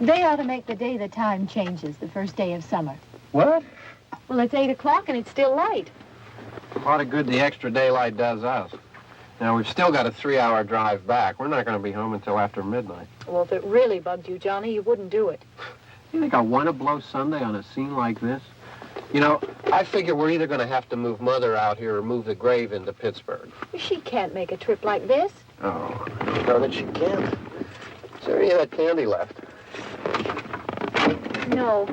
They ought to make the day the time changes, the first day of summer. What? Well, it's 8 o'clock and it's still light. A lot of good the extra daylight does us. Now, we've still got a 3-hour drive back. We're not going to be home until after midnight. Well, if it really bugged you, Johnny, you wouldn't do it. You think I want to blow Sunday on a scene like this? You know, I figure we're either going to have to move Mother out here or move the grave into Pittsburgh. She can't make a trip like this. Oh, darn it, she can't. Is there any of that candy left? No.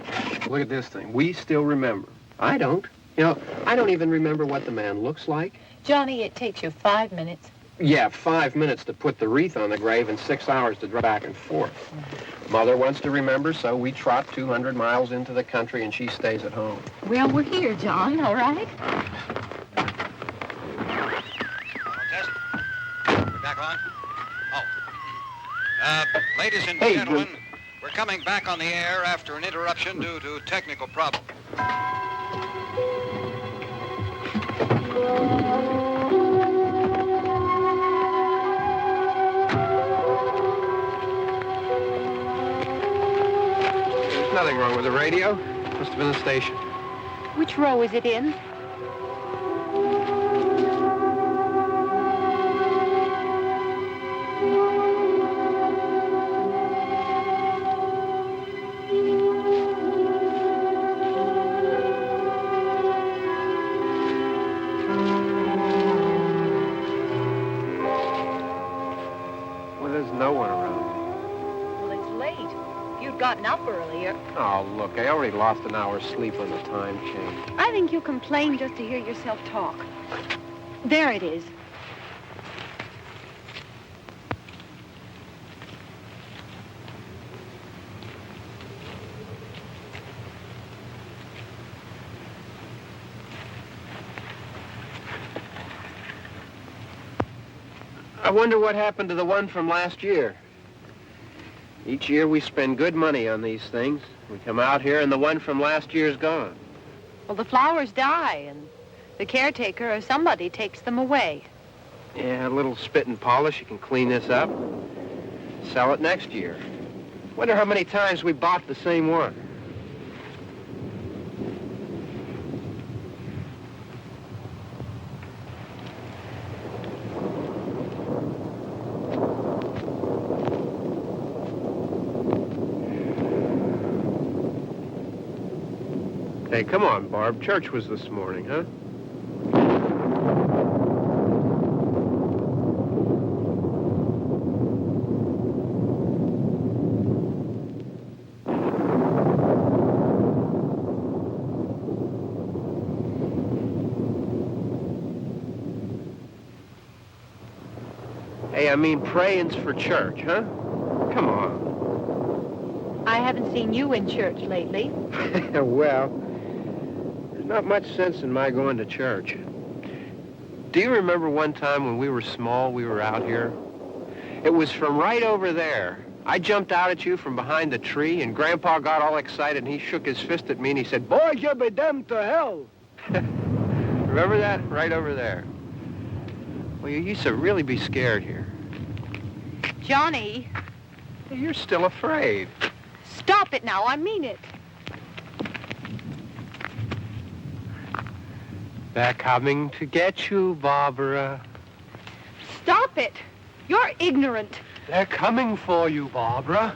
Look at this thing. We still remember. I don't. You know, I don't even remember what the man looks like. Johnny, it takes you 5 minutes. Yeah, 5 minutes to put the wreath on the grave and 6 hours to drive back and forth. Mother wants to remember, so we trot 200 miles into the country and she stays at home. Well, we're here, John, all right? Test. We're back on? Oh. Ladies and gentlemen, we're coming back on the air after an interruption due to technical problem. There's nothing wrong with the radio. Must have been the station. Which row is it in? Gotten up earlier. Oh, look, I already lost an hour's sleep on the time change. I think you complain just to hear yourself talk. There it is. I wonder what happened to the one from last year. Each year we spend good money on these things. We come out here and the one from last year's gone. Well, the flowers die and the caretaker or somebody takes them away. Yeah, a little spit and polish. You can clean this up. Sell it next year. Wonder how many times we bought the same one. Hey, come on, Barb. Church was this morning, huh? Hey, I mean, praying's for church, huh? Come on. I haven't seen you in church lately. Well, not much sense in my going to church. Do you remember one time when we were small, we were out here? It was from right over there. I jumped out at you from behind the tree, and Grandpa got all excited, and he shook his fist at me, and he said, "Boys, you'll be damned to hell." Remember that? Right over there. Well, you used to really be scared here. Johnny. You're still afraid. Stop it now. I mean it. They're coming to get you, Barbara. Stop it. You're ignorant. They're coming for you, Barbara.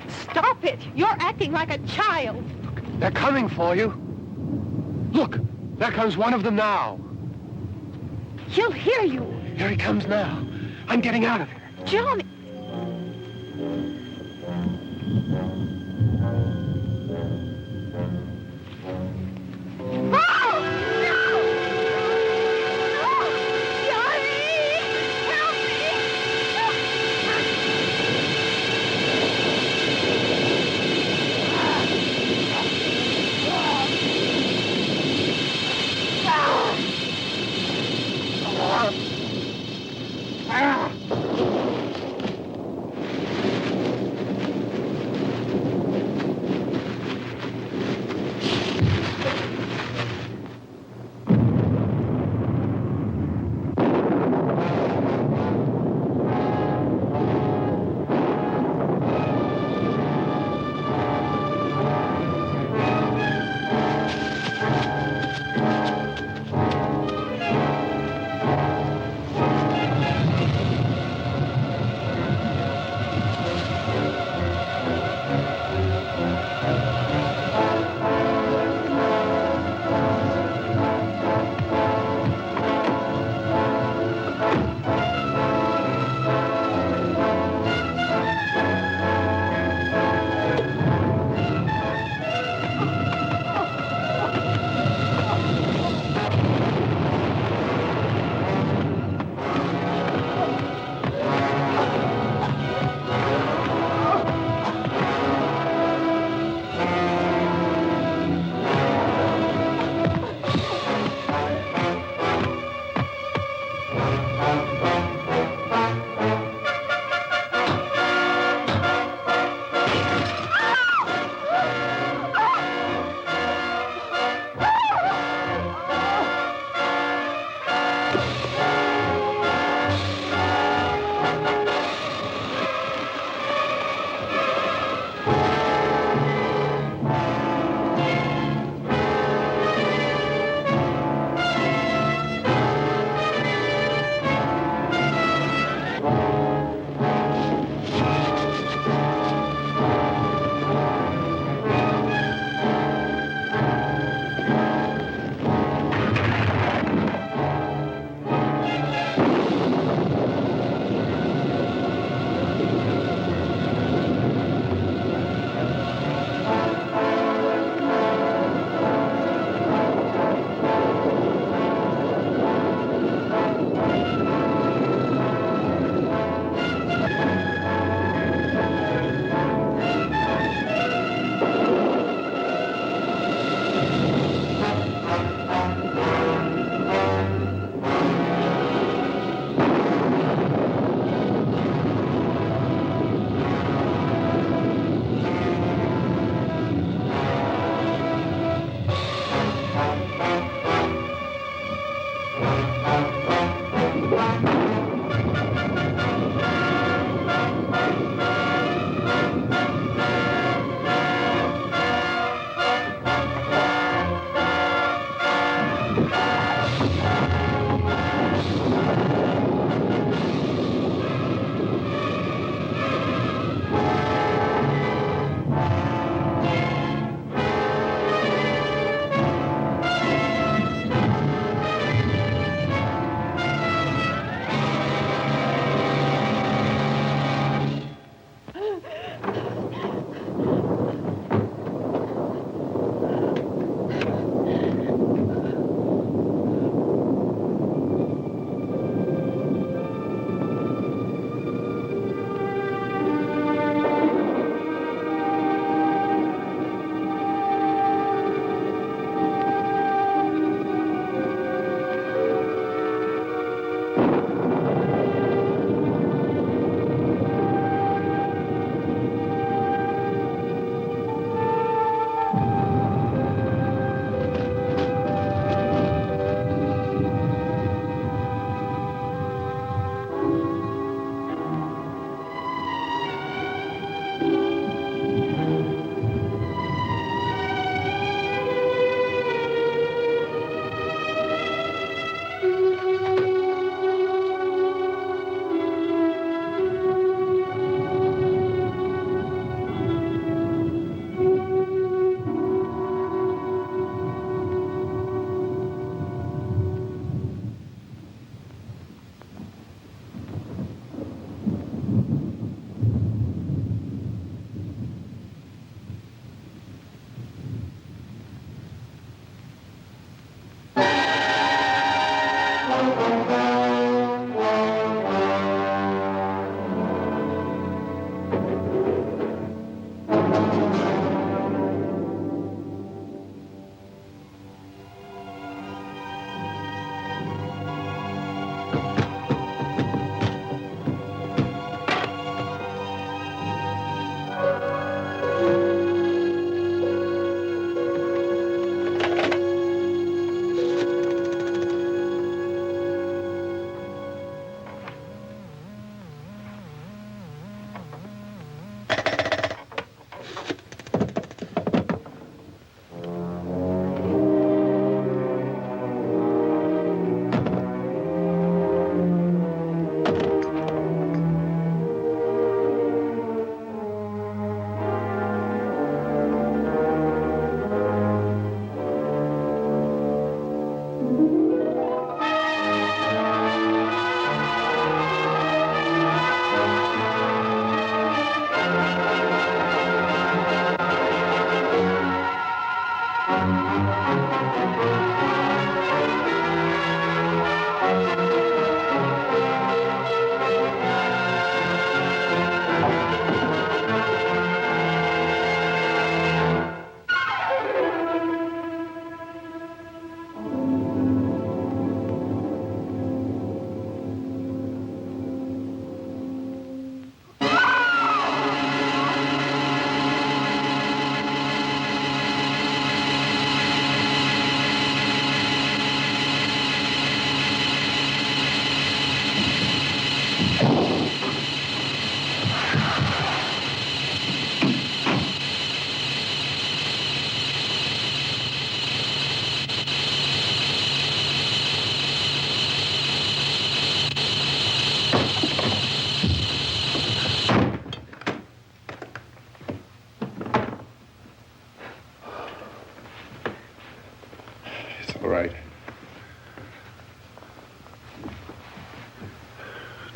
Stop it! You're acting like a child. They're coming for you. Look, there comes one of them now. He'll hear you. Here he comes now. I'm getting out of here. Johnny.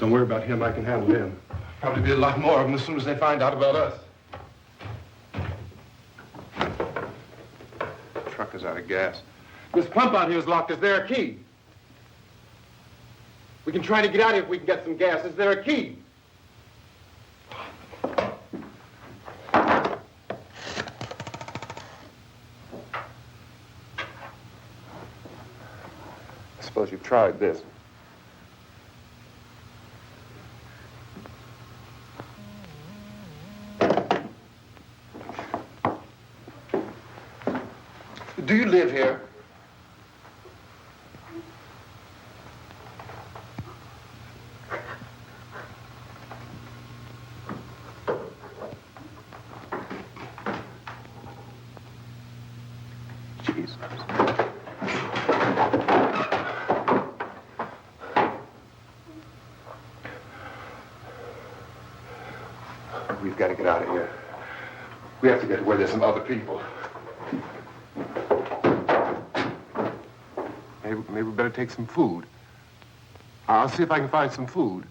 Don't worry about him. I can handle him. Probably be a lot more of them as soon as they find out about us. The truck is out of gas. This pump out here is locked. Is there a key? We can try to get out here if we can get some gas. Is there a key? I suppose you've tried this. Do you live here? Jesus. We've got to get out of here. We have to get to where there's some other people. Maybe we better take some food. I'll see if I can find some food.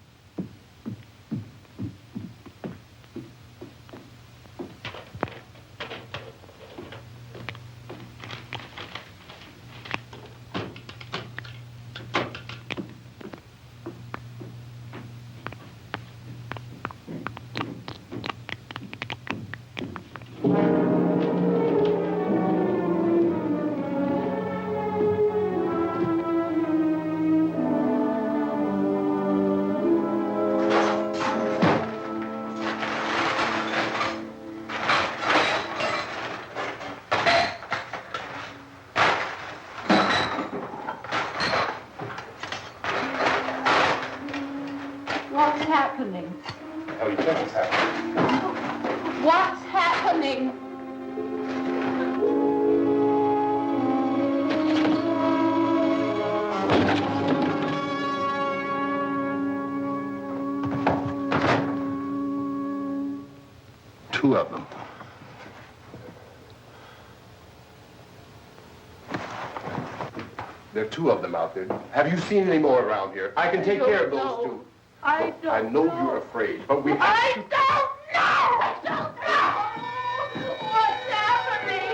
What's happening? How do you think it's happening? What's happening? Two of them. There are two of them out there. Have you seen any more around here? I can take care of those two. I don't I know you're afraid, but we have to... I don't know! I don't know! What's happening?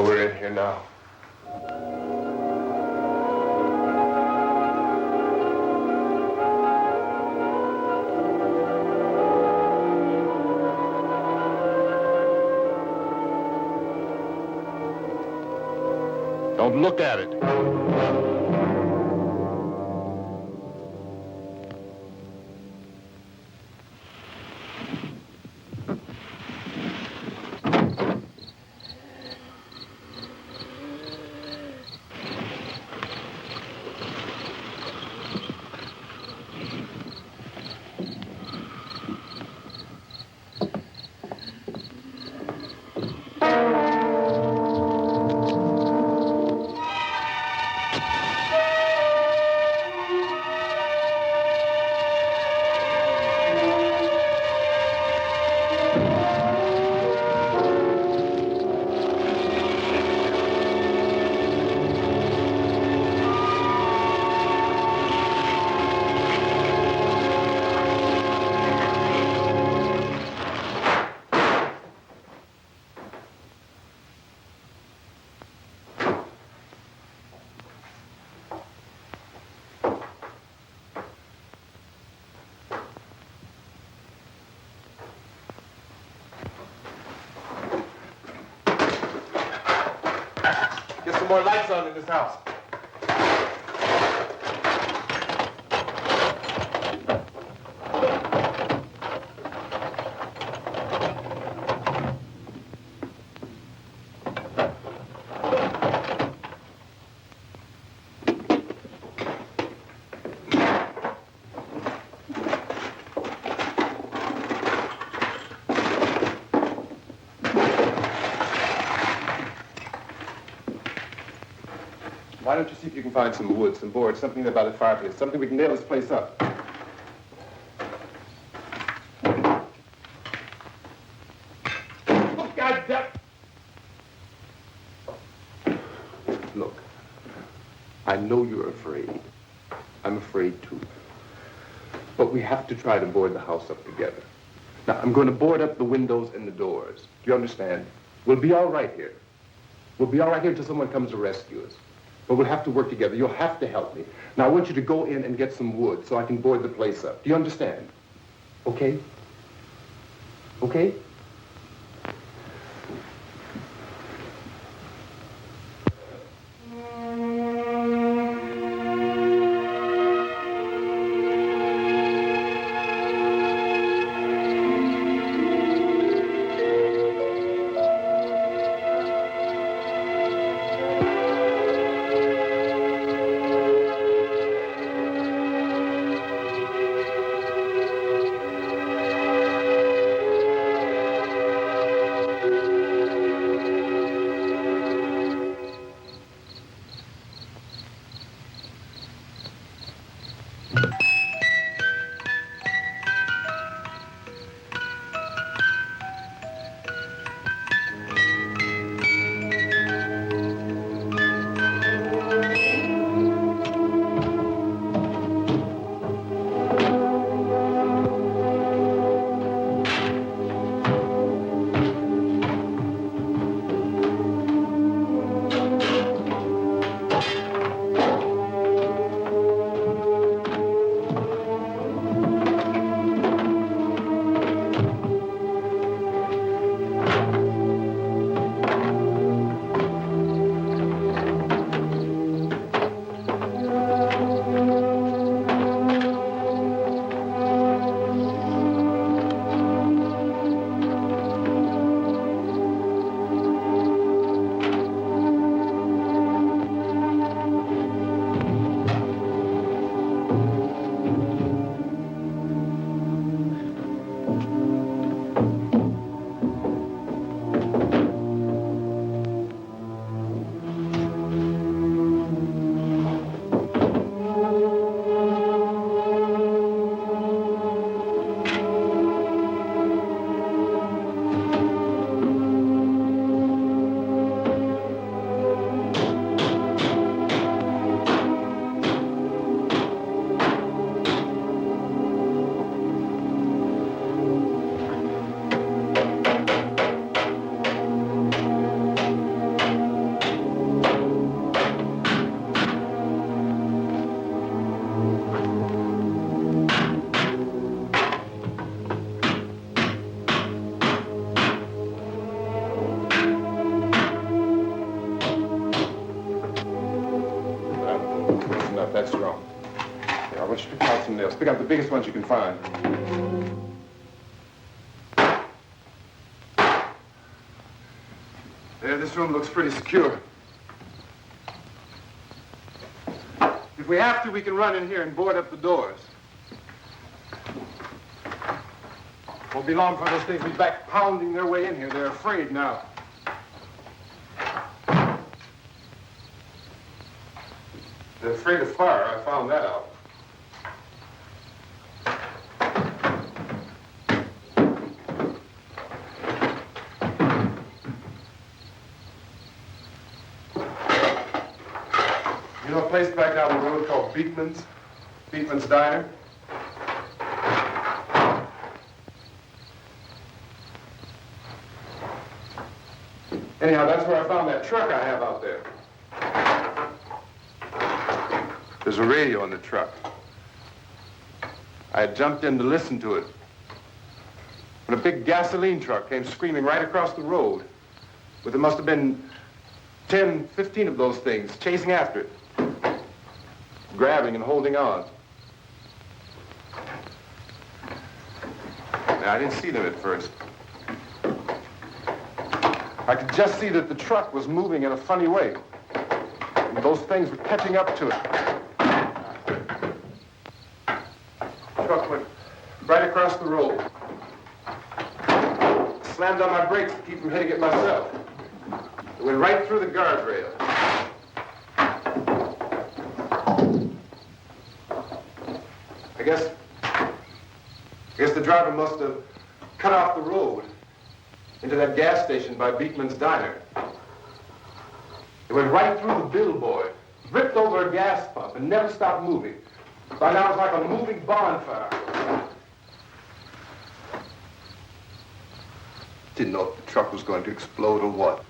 We're in here now. look at it. Get some more lights on in this house. Why don't you see if you can find some wood, some boards, something about a fireplace, something we can nail this place up. Look, goddamn! Look, I know you're afraid. I'm afraid too. But we have to try to board the house up together. Now, I'm going to board up the windows and the doors. Do you understand? We'll be all right here. We'll be all right here until someone comes to rescue us. But we'll have to work together. You'll have to help me. Now, I want you to go in and get some wood so I can board the place up. Do you understand? Okay? Okay? Well, just pick out some nails. Pick out the biggest ones you can find. There, this room looks pretty secure. If we have to, we can run in here and board up the doors. Won't be long for those things to be back pounding their way in here. They're afraid now. They're afraid of fire. I found that out. You know a place back down the road called Beekman's? Beekman's Diner? Anyhow, that's where I found that truck I have out there. There's a radio in the truck. I had jumped in to listen to it when a big gasoline truck came screaming right across the road. There must have been 10, 15 of those things chasing after it, grabbing and holding on. Now, I didn't see them at first. I could just see that the truck was moving in a funny way. And those things were catching up to it. The truck went right across the road. Slammed on my brakes to keep from hitting it myself. It went right through the guardrail. I guess the driver must have cut off the road into that gas station by Beekman's Diner. It went right through the billboard, ripped over a gas pump, and never stopped moving. By now, it's like a moving bonfire. Didn't know if the truck was going to explode or what.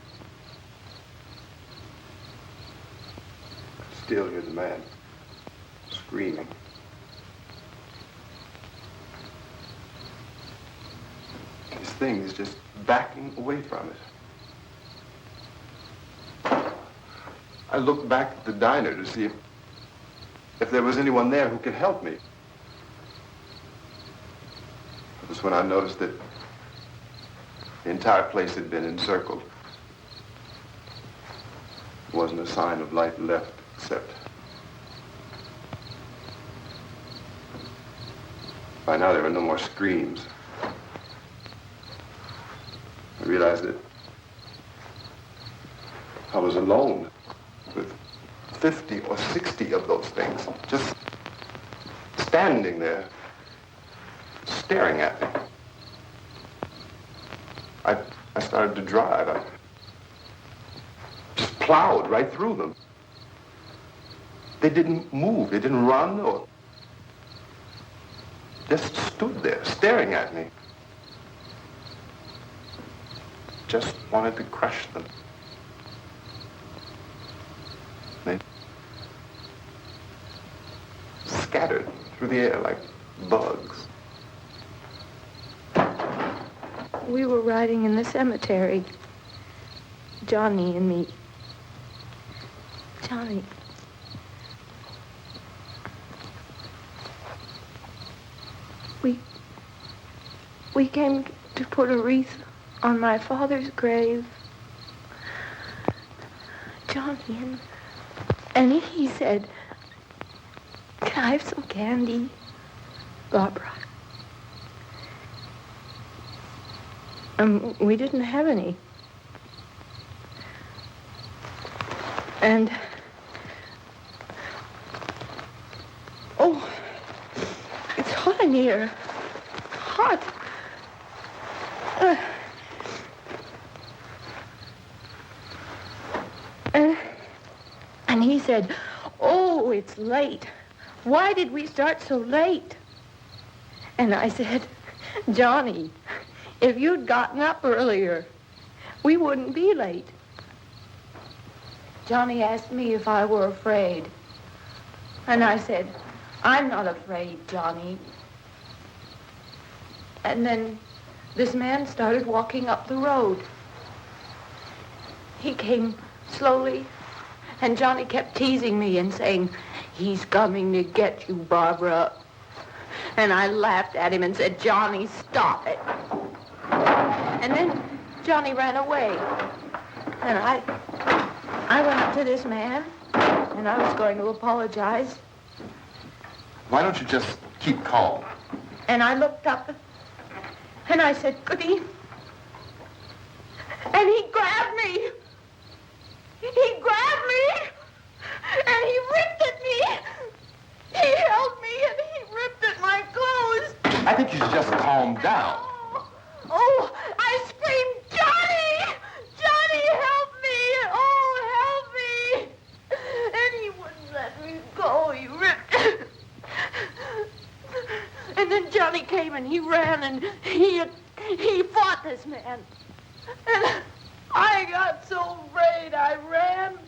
Still hear the man screaming. This thing is just backing away from it. I looked back at the diner to see if there was anyone there who could help me. It was when I noticed that the entire place had been encircled. There wasn't a sign of life left except by now there were no more screams. I realized that I was alone with 50 or 60 of those things, just standing there, staring at me. I started to drive. I just plowed right through them. They didn't move. They didn't run or just stood there staring at me. Just wanted to crush them. They scattered through the air like bugs. We were riding in the cemetery, Johnny and me. Johnny. We came to put a wreath on my father's grave. Johnny, and he said, "Can I have some candy, Barbara?" We didn't have any. And, oh, it's hot in here. Hot. And he said, "Oh, it's late. Why did we start so late?" And I said, "Johnny, if you'd gotten up earlier, we wouldn't be late." Johnny asked me if I were afraid. And I said, "I'm not afraid, Johnny." And then this man started walking up the road. He came slowly, and Johnny kept teasing me and saying, "He's coming to get you, Barbara." And I laughed at him and said, "Johnny, stop it." And then Johnny ran away. And I went up to this man, and I was going to apologize. Why don't you just keep calm? And I looked up, and I said, "Goody." And he grabbed me. He grabbed me, and he ripped at me. He held me, and he ripped at my clothes. I think you should just calm down. Oh, I screamed, "Johnny! Johnny, help me! Oh, help me!" And he wouldn't let me go. He ripped. And then Johnny came and he ran and he fought this man. And I got so afraid. I ran.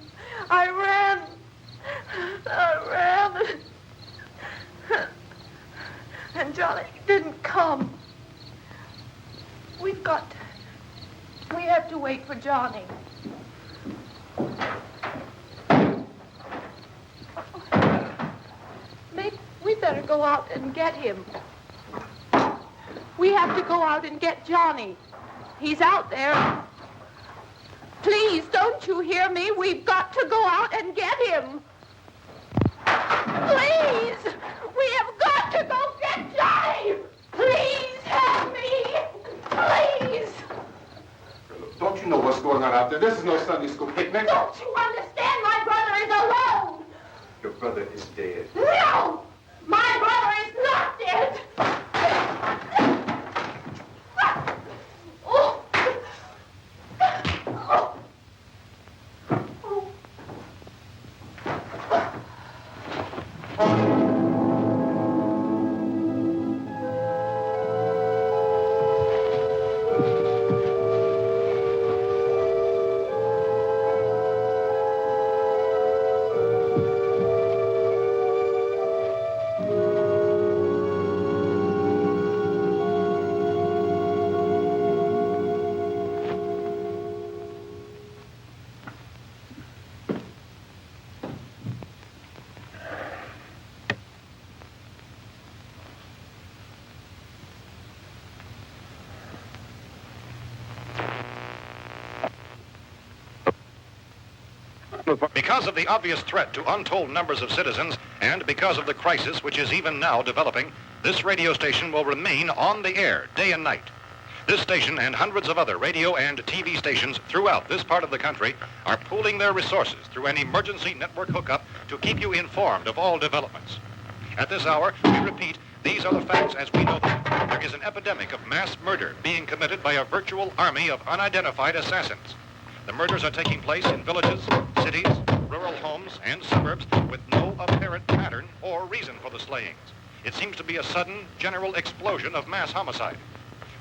And Johnny didn't come. We have to wait for Johnny. Maybe we better go out and get him. We have to go out and get Johnny. He's out there. Please, don't you hear me? We've got to go out and get him. Please, we have got to go get Johnny. Please help me. Please. Don't you know what's going on out there? This is no Sunday school picnic. Don't you understand? My brother is alone. Your brother is dead. No, my brother is not dead. Oh. Because of the obvious threat to untold numbers of citizens, and because of the crisis which is even now developing, this radio station will remain on the air day and night. This station and hundreds of other radio and TV stations throughout this part of the country are pooling their resources through an emergency network hookup to keep you informed of all developments. At this hour, we repeat, these are the facts as we know them. There is an epidemic of mass murder being committed by a virtual army of unidentified assassins. The murders are taking place in villages, cities, rural homes, and suburbs with no apparent pattern or reason for the slayings. It seems to be a sudden, general explosion of mass homicide.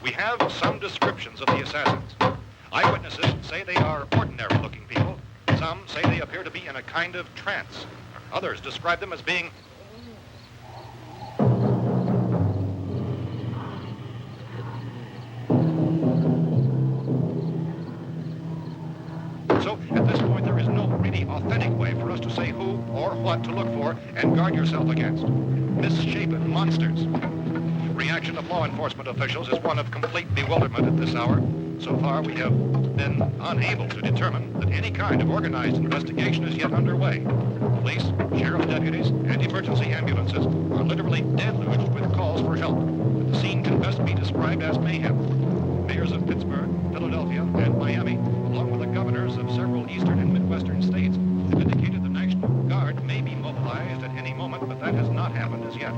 We have some descriptions of the assassins. Eyewitnesses say they are ordinary-looking people. Some say they appear to be in a kind of trance. Others describe them as being So, at this point, there is no really authentic way for us to say who or what to look for and guard yourself against. Misshapen monsters. Reaction of law enforcement officials is one of complete bewilderment at this hour. So far, we have been unable to determine that any kind of organized investigation is yet underway. Police, sheriff deputies, and emergency ambulances are literally deluged with calls for help. The scene can best be described as mayhem. Mayors of Pittsburgh, Philadelphia, and Miami, along with the governors of several eastern and midwestern states, have indicated the National Guard may be mobilized at any moment, but that has not happened as yet.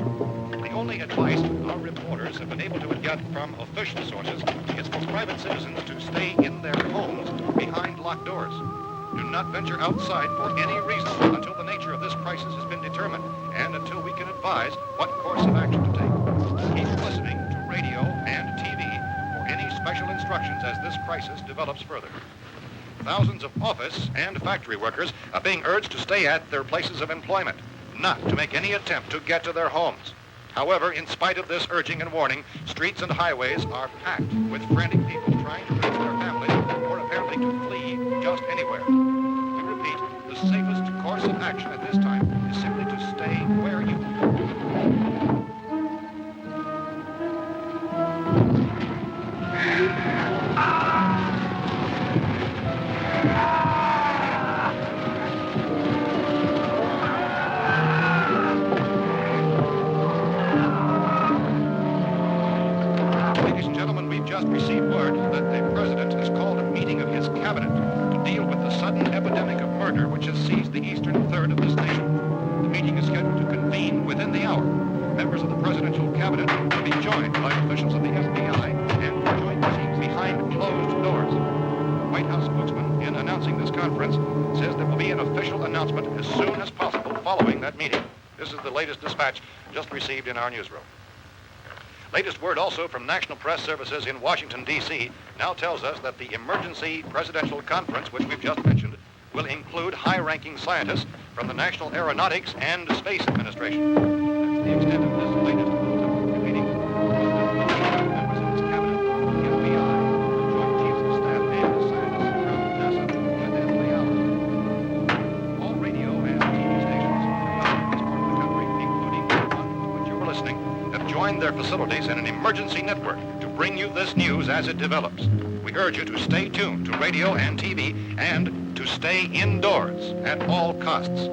The only advice our reporters have been able to get from official sources is for private citizens to stay in their homes behind locked doors. Do not venture outside for any reason until the nature of this crisis has been determined and until we can advise what course of action to take. Keep listening to radio and TV for any special instructions as this crisis develops further. Thousands of office and factory workers are being urged to stay at their places of employment, not to make any attempt to get to their homes. However, in spite of this urging and warning, streets and highways are packed with frantic people trying to reach their families or apparently to flee just anywhere. We repeat, the safest course of action at this time is simply to stay where you are. Ladies and gentlemen, we've just received word that the president has called a meeting of his cabinet to deal with the sudden epidemic of murder which has seized the eastern third of this nation. The meeting is scheduled to convene within the hour. Members of the presidential cabinet will be joined by officials of the FBI and joint teams behind closed doors. The White House spokesman, in announcing this conference, says there will be an official announcement as soon as possible following that meeting. This is the latest dispatch just received in our newsroom. Latest word also from National Press Services in Washington, D.C. now tells us that the emergency presidential conference, which we've just mentioned, will include high-ranking scientists from the National Aeronautics and Space Administration. That's the extent of this latest bulletin meeting. Members of his cabinet, the FBI, Joint Chiefs of Staff, and scientists from NASA within the hour. All radio and TV stations throughout this part of the country, including the one to which you're listening, have joined their facilities in an emergency network to bring you this news as it develops. We urge you to stay tuned to radio and TV and to stay indoors at all costs.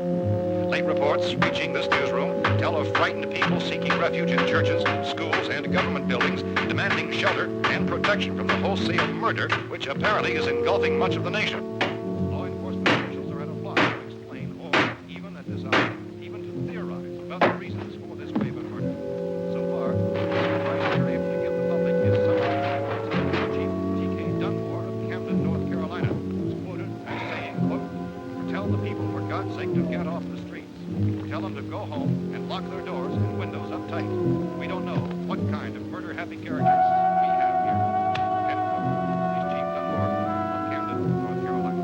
Late reports reaching this newsroom tell of frightened people seeking refuge in churches, schools, and government buildings, demanding shelter and protection from the wholesale murder which apparently is engulfing much of the nation. Law enforcement officials are at a loss to explain or, even at this hour, even to theorize about the reasons for this wave of murder. So far, the advice we're able to give the public is something Chief T.K. Dunmore of Camden, North Carolina, who's quoted as saying, quote, "Tell the people, for God's sake, to get off the streets. Tell them to go home and lock their doors and windows up tight. We don't know what kind of murder-happy characters we have here." End quote. This is Chief Dunmore of Camden, North Carolina.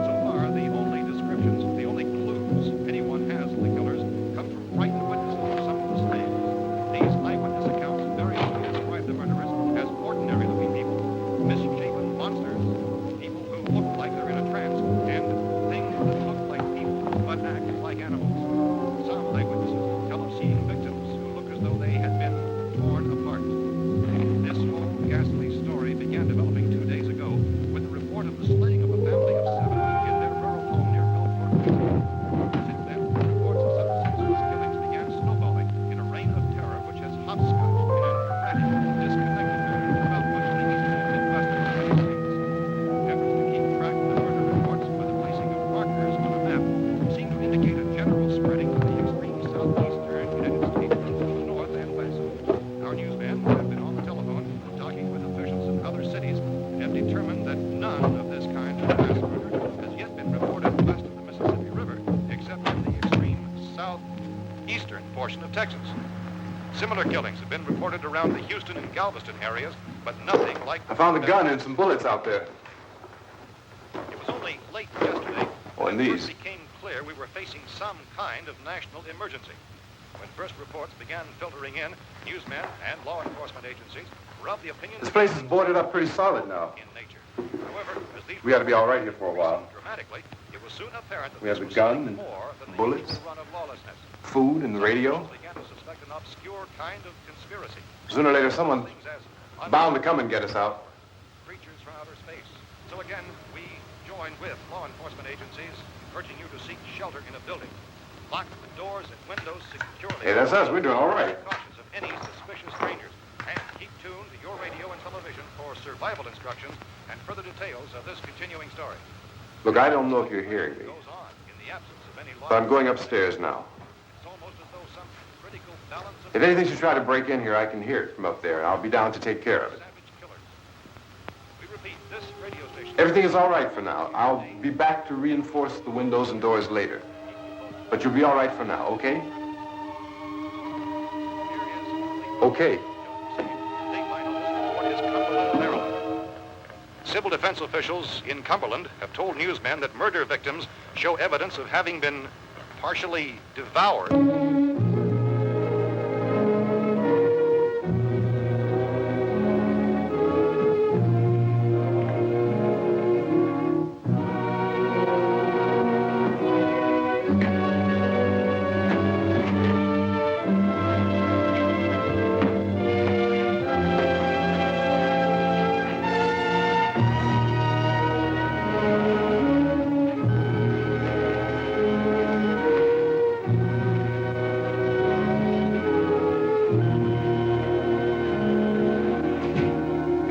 So far, the only descriptions, the only clues anyone has of the killers come from frightened witnesses of some of the slaves. These eyewitness accounts variously describe the murderers as ordinary-looking people, misshapen monsters, people who look like they're in a trance, and things that look like people but act like animals. Some eyewitnesses tell of seeing victims who look as though they had been torn apart. This whole ghastly story began developing 2 days ago with the report of the slaying of a family of 7 in their rural home near Gulfport. Since then, reports of such senseless killings began snowballing in a reign of terror which has hopscotched in an erratic, disconnected manner throughout much of the eastern and midwestern United States. Efforts to keep track of the murder reports with the placing of markers on a map seem to indicate a general spreading of the extreme southeastern United States to the north and west. Our newsmen have been on the telephone talking with officials in other cities and have determined that none of this kind of mass murder has yet been reported west of the Mississippi River, except in the extreme southeastern portion of Texas. Similar killings have been reported around the Houston and Galveston areas, but nothing like... I found a gun and some bullets out there. It was only late yesterday Oh, and when it these. first became clear we were facing some kind of national emergency. When first reports began filtering in, newsmen and law enforcement agencies were of the opinion This place is boarded up pretty solid now. in nature. However, as these We ought to be all right here for a while. dramatically, it was soon apparent that We have this a was gun something and more than bullets. the usual run of lawlessness. Food and the radio. Officials began to suspect an obscure kind of conspiracy. Sooner or later, someone Things as bound to come and get us out. creatures from outer space. So again, we join with law enforcement agencies, urging you to seek shelter in a building. Lock the doors and windows securely. Hey, that's us. We're doing all right. Cautious of any suspicious strangers. And keep tuned to your radio and television for survival instructions and further details of this continuing story. Look, I don't know if you're hearing me, Goes on in the absence of any law. but I'm going upstairs now. It's almost as though some critical balance of If anything should try to break in here, I can hear it from up there. I'll be down to take care of it. savage killers. We repeat, this radio station. Everything is all right for now. I'll be back to reinforce the windows and doors later. But you'll be all right for now, okay? Okay. Civil defense officials in Cumberland have told newsmen that murder victims show evidence of having been partially devoured.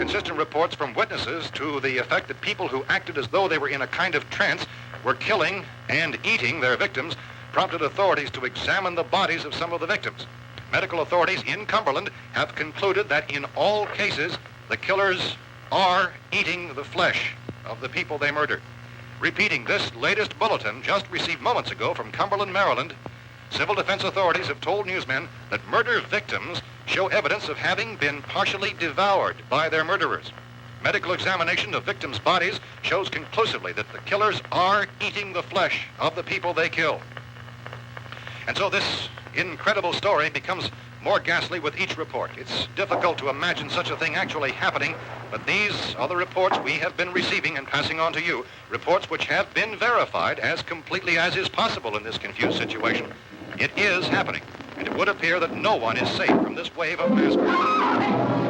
inconsistent reports from witnesses to the effect that people who acted as though they were in a kind of trance were killing and eating their victims prompted authorities to examine the bodies of some of the victims. Medical authorities in Cumberland have concluded that in all cases, the killers are eating the flesh of the people they murdered. Repeating this latest bulletin just received moments ago from Cumberland, Maryland, civil defense authorities have told newsmen that murder victims show evidence of having been partially devoured by their murderers. Medical examination of victims' bodies shows conclusively that the killers are eating the flesh of the people they kill. And so this incredible story becomes more ghastly with each report. It's difficult to imagine such a thing actually happening, but these are the reports we have been receiving and passing on to you, reports which have been verified as completely as is possible in this confused situation. It is happening, and it would appear that no one is safe from this wave of mass murder.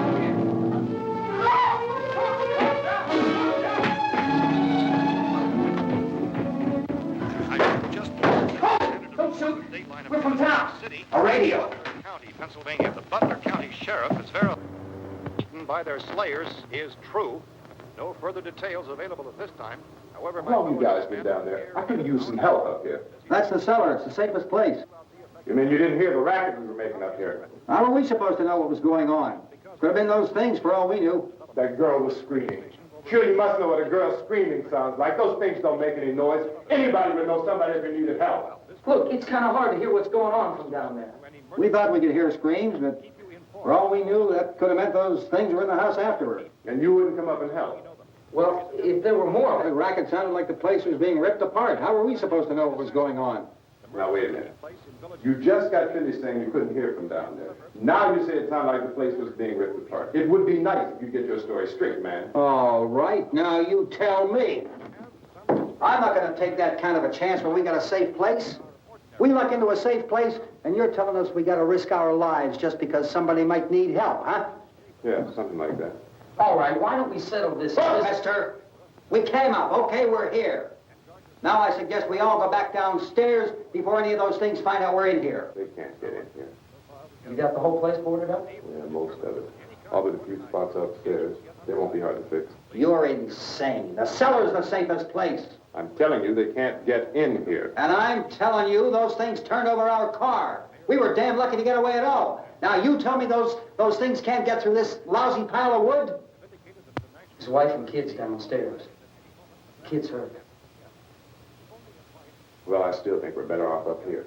We're from town. A radio. County, Pennsylvania. The Butler County Sheriff is verified by their slayers is true. No further details available at this time. However, How long you guys been down there? I could use some help up here. That's the cellar. It's the safest place. You mean you didn't hear the racket we were making up here? How were we supposed to know what was going on? Could have been those things for all we knew. That girl was screaming. Sure, you must know what a girl screaming sounds like. Those things don't make any noise. Anybody would know somebody ever needed help. Look, it's kind of hard to hear what's going on from down there. We thought we could hear screams, but for all we knew, that could have meant those things were in the house afterward. And you wouldn't come up and help? Well, if there were more... The racket sounded like the place was being ripped apart. How were we supposed to know what was going on? Now, wait a minute. You just got finished saying you couldn't hear from down there. Now you say it sounded like the place was being ripped apart. It would be nice if you get your story straight, man. All right, now you tell me. I'm not going to take that kind of a chance when we got a safe place. We luck into a safe place, and you're telling us we got to risk our lives just because somebody might need help, huh? Yeah, something like that. All right, why don't we settle this? Look, mister, we came up. Okay, we're here. Now I suggest we all go back downstairs before any of those things find out we're in here. They can't get in here. You got the whole place boarded up? Yeah, most of it. All but a few spots upstairs. They won't be hard to fix. You're insane. The cellar's the safest place. I'm telling you, they can't get in here. And I'm telling you, those things turned over our car. We were damn lucky to get away at all. Now, you tell me those things can't get through this lousy pile of wood? His wife and kids downstairs. Kids hurt. Well, I still think we're better off up here.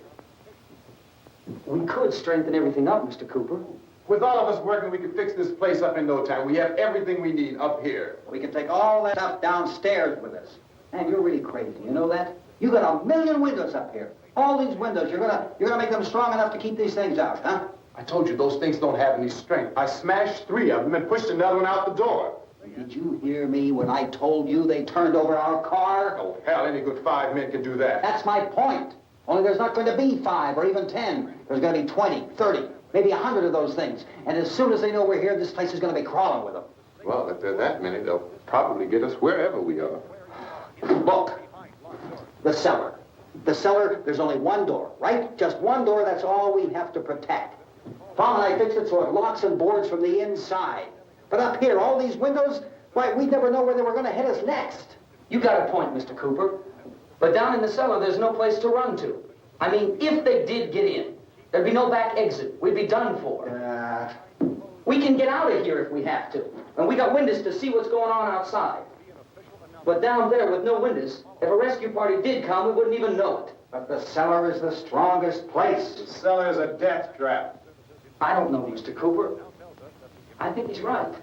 We could strengthen everything up, Mr. Cooper. With all of us working, we could fix this place up in no time. We have everything we need up here. We can take all that stuff downstairs with us. Man, you're really crazy. You know that? You got 1,000,000 windows up here. All these windows, you're gonna make them strong enough to keep these things out, huh? I told you, those things don't have any strength. I smashed 3 of them and pushed another one out the door. Did you hear me when I told you they turned over our car? Oh, hell, any good 5 men can do that. That's my point. Only there's not going to be 5 or even 10. There's going to be 20, 30, maybe 100 of those things. And as soon as they know we're here, this place is going to be crawling with them. Well, if there are that many, they'll probably get us wherever we are. Look, the cellar. The cellar, there's only one door, right? Just one door, that's all we have to protect. Tom and I fixed it so it locks and boards from the inside. But up here, all these windows, why, we'd never know where they were going to hit us next. You got a point, Mr. Cooper. But down in the cellar, there's no place to run to. I mean, if they did get in, there'd be no back exit. We'd be done for. We can get out of here if we have to. And we got windows to see what's going on outside. But down there with no windows, if a rescue party did come, we wouldn't even know it. But the cellar is the strongest place. The cellar is a death trap. I don't know, Mr. Cooper. I think he's right.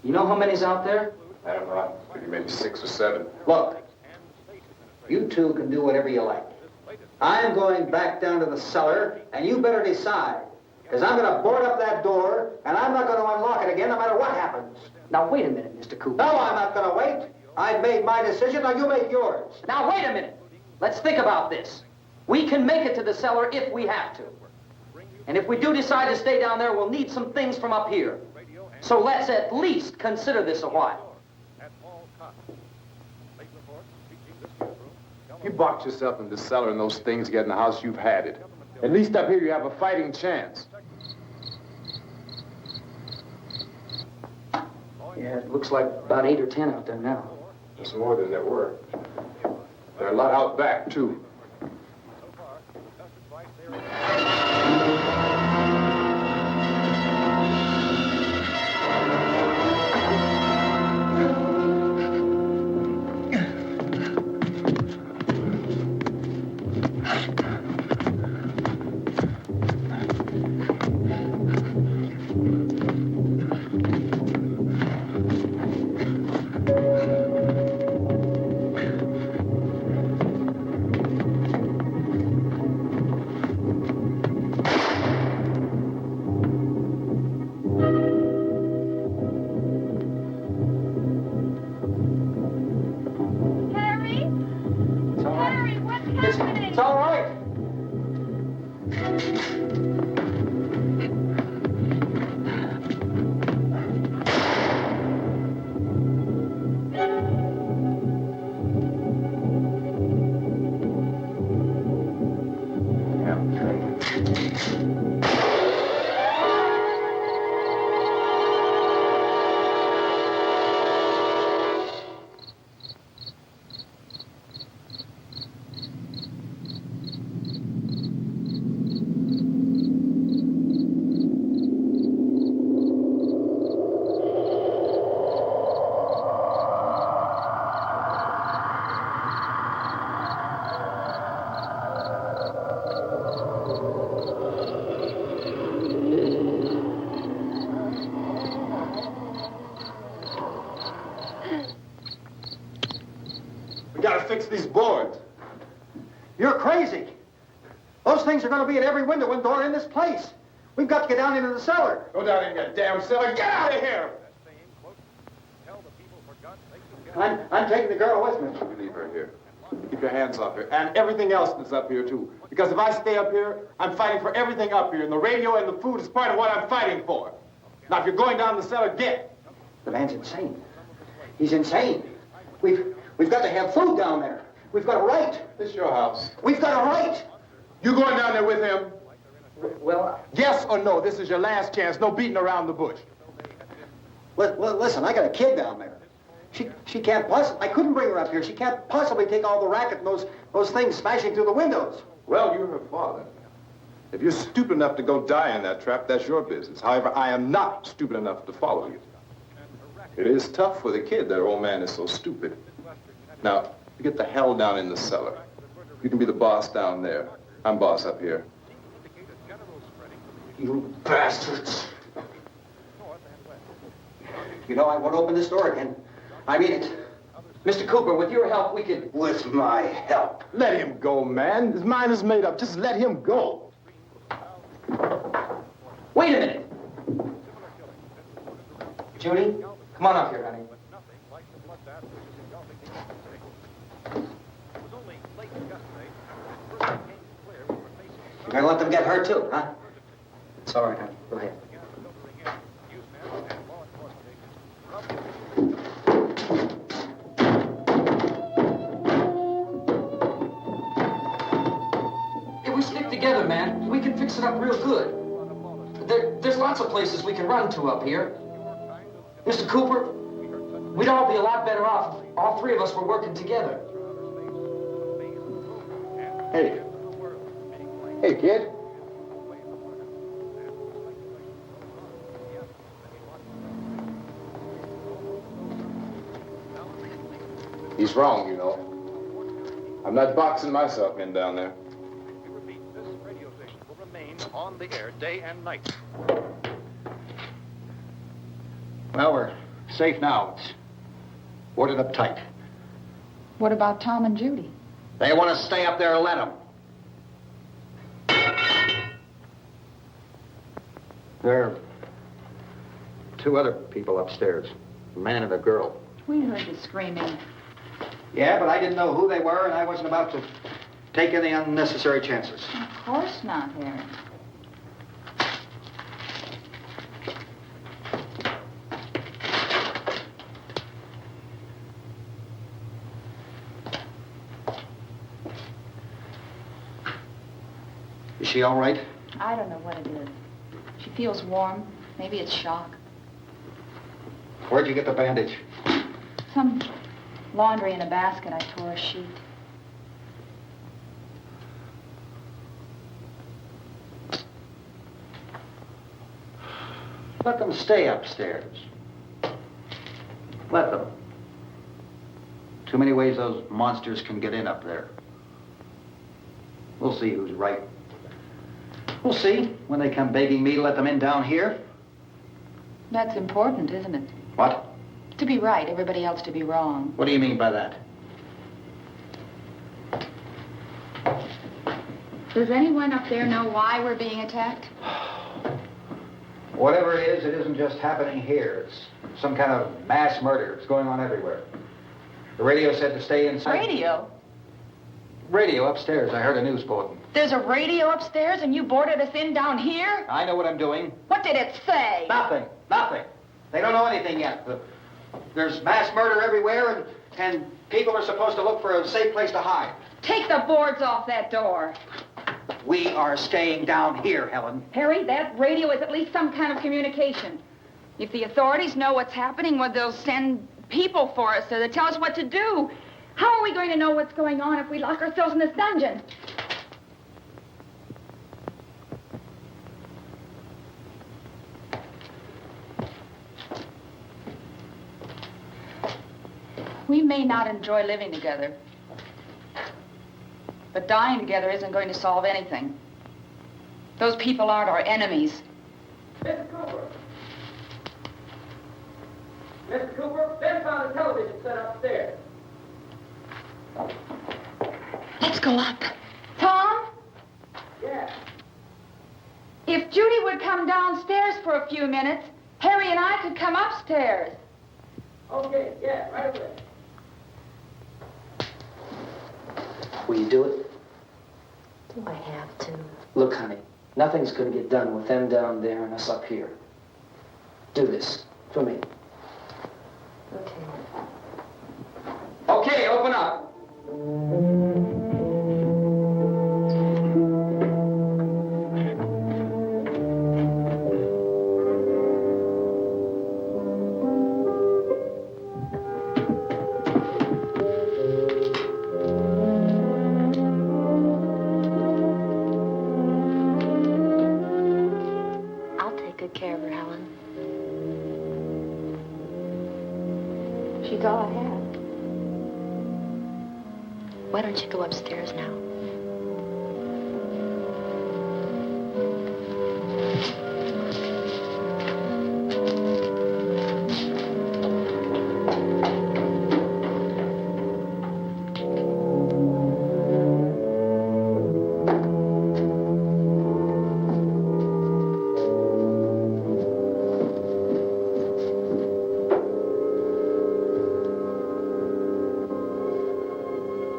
You know how many's out there? I don't know. Maybe 6 or 7. Look, you two can do whatever you like. I'm going back down to the cellar, and you better decide. Because I'm going to board up that door, and I'm not going to unlock it again no matter what happens. Now, wait a minute, Mr. Cooper. No, I'm not going to wait. I've made my decision, now you make yours. Now, wait a minute. Let's think about this. We can make it to the cellar if we have to. And if we do decide to stay down there, we'll need some things from up here. So let's at least consider this a while. You box yourself in the cellar and those things get in the house, you've had it. At least up here you have a fighting chance. Yeah, it looks like about 8 or 10 out there now. There's more than there were. There are a lot out back, too. It's all right. We gotta fix these boards. You're crazy. Those things are going to be at every window and door in this place. We've got to get down into the cellar. Go down in your damn cellar. Get out of here! I'm taking the girl with me. You leave her here. Keep your hands off her. And everything else that's up here, too. Because if I stay up here, I'm fighting for everything up here. And the radio and the food is part of what I'm fighting for. Now, if you're going down the cellar, get. The man's insane. He's insane. We've got to have food down there. We've got a right. This is your house. We've got a right. You going down there with him? Well, Yes or no? This is your last chance. No beating around the bush. Listen, I got a kid down there. She can't possibly, I couldn't bring her up here. She can't possibly take all the racket and those things smashing through the windows. Well, you're her father. If you're stupid enough to go die in that trap, that's your business. However, I am not stupid enough to follow you. It is tough for the kid that old man is so stupid. Now, you get the hell down in the cellar. You can be the boss down there. I'm boss up here. You bastards. You know, I won't open this door again. I mean it. Mr. Cooper, with your help, we could... With my help. Let him go, man. His mind is made up. Just let him go. Wait a minute. Judy, come on up here, honey. You're gonna let them get hurt too, huh? It's all right, honey. Go ahead. If we stick together, man, we can fix it up real good. There's lots of places we can run to up here. Mr. Cooper, we'd all be a lot better off if all three of us were working together. Hey. Hey, kid. He's wrong, you know. I'm not boxing myself in down there. We repeat, this radio station will remain on the air day and night. Well, we're safe now. It's boarded up tight. What about Tom and Judy? They want to stay up there and let them. There are two other people upstairs, a man and a girl. We heard you screaming. Yeah, but I didn't know who they were, and I wasn't about to take any unnecessary chances. Of course not, Harry. Is she all right? I don't know what it is. She feels warm. Maybe it's shock. Where'd you get the bandage? Some laundry in a basket. I tore a sheet. Let them stay upstairs. Let them. Too many ways those monsters can get in up there. We'll see who's right. We'll see when they come begging me to let them in down here. That's important, isn't it? What? To be right, everybody else to be wrong. What do you mean by that? Does anyone up there know why we're being attacked? Whatever it is, it isn't just happening here. It's some kind of mass murder. It's going on everywhere. The radio said to stay inside. Radio? Radio upstairs. I heard a news bulletin. There's a radio upstairs and you boarded us in down here? I know what I'm doing. What did it say? Nothing. Nothing. They don't know anything yet. There's mass murder everywhere, and people are supposed to look for a safe place to hide. Take the boards off that door. We are staying down here, Helen. Harry, that radio is at least some kind of communication. If the authorities know what's happening, well, they'll send people for us so they'll tell us what to do. How are we going to know what's going on if we lock ourselves in this dungeon? We may not enjoy living together, but dying together isn't going to solve anything. Those people aren't our enemies. Mr. Cooper! Mr. Cooper, Ben found a television set upstairs. Let's go up. Tom? Yeah. If Judy would come downstairs for a few minutes, Harry and I could come upstairs. Okay, yeah, right away. Will you do it? Do I have to? Look, honey, nothing's going to get done with them down there and us up here. Do this for me. Okay. Okay, open up. I'll take good care of her, Helen. She's all I have. Why don't you go upstairs now?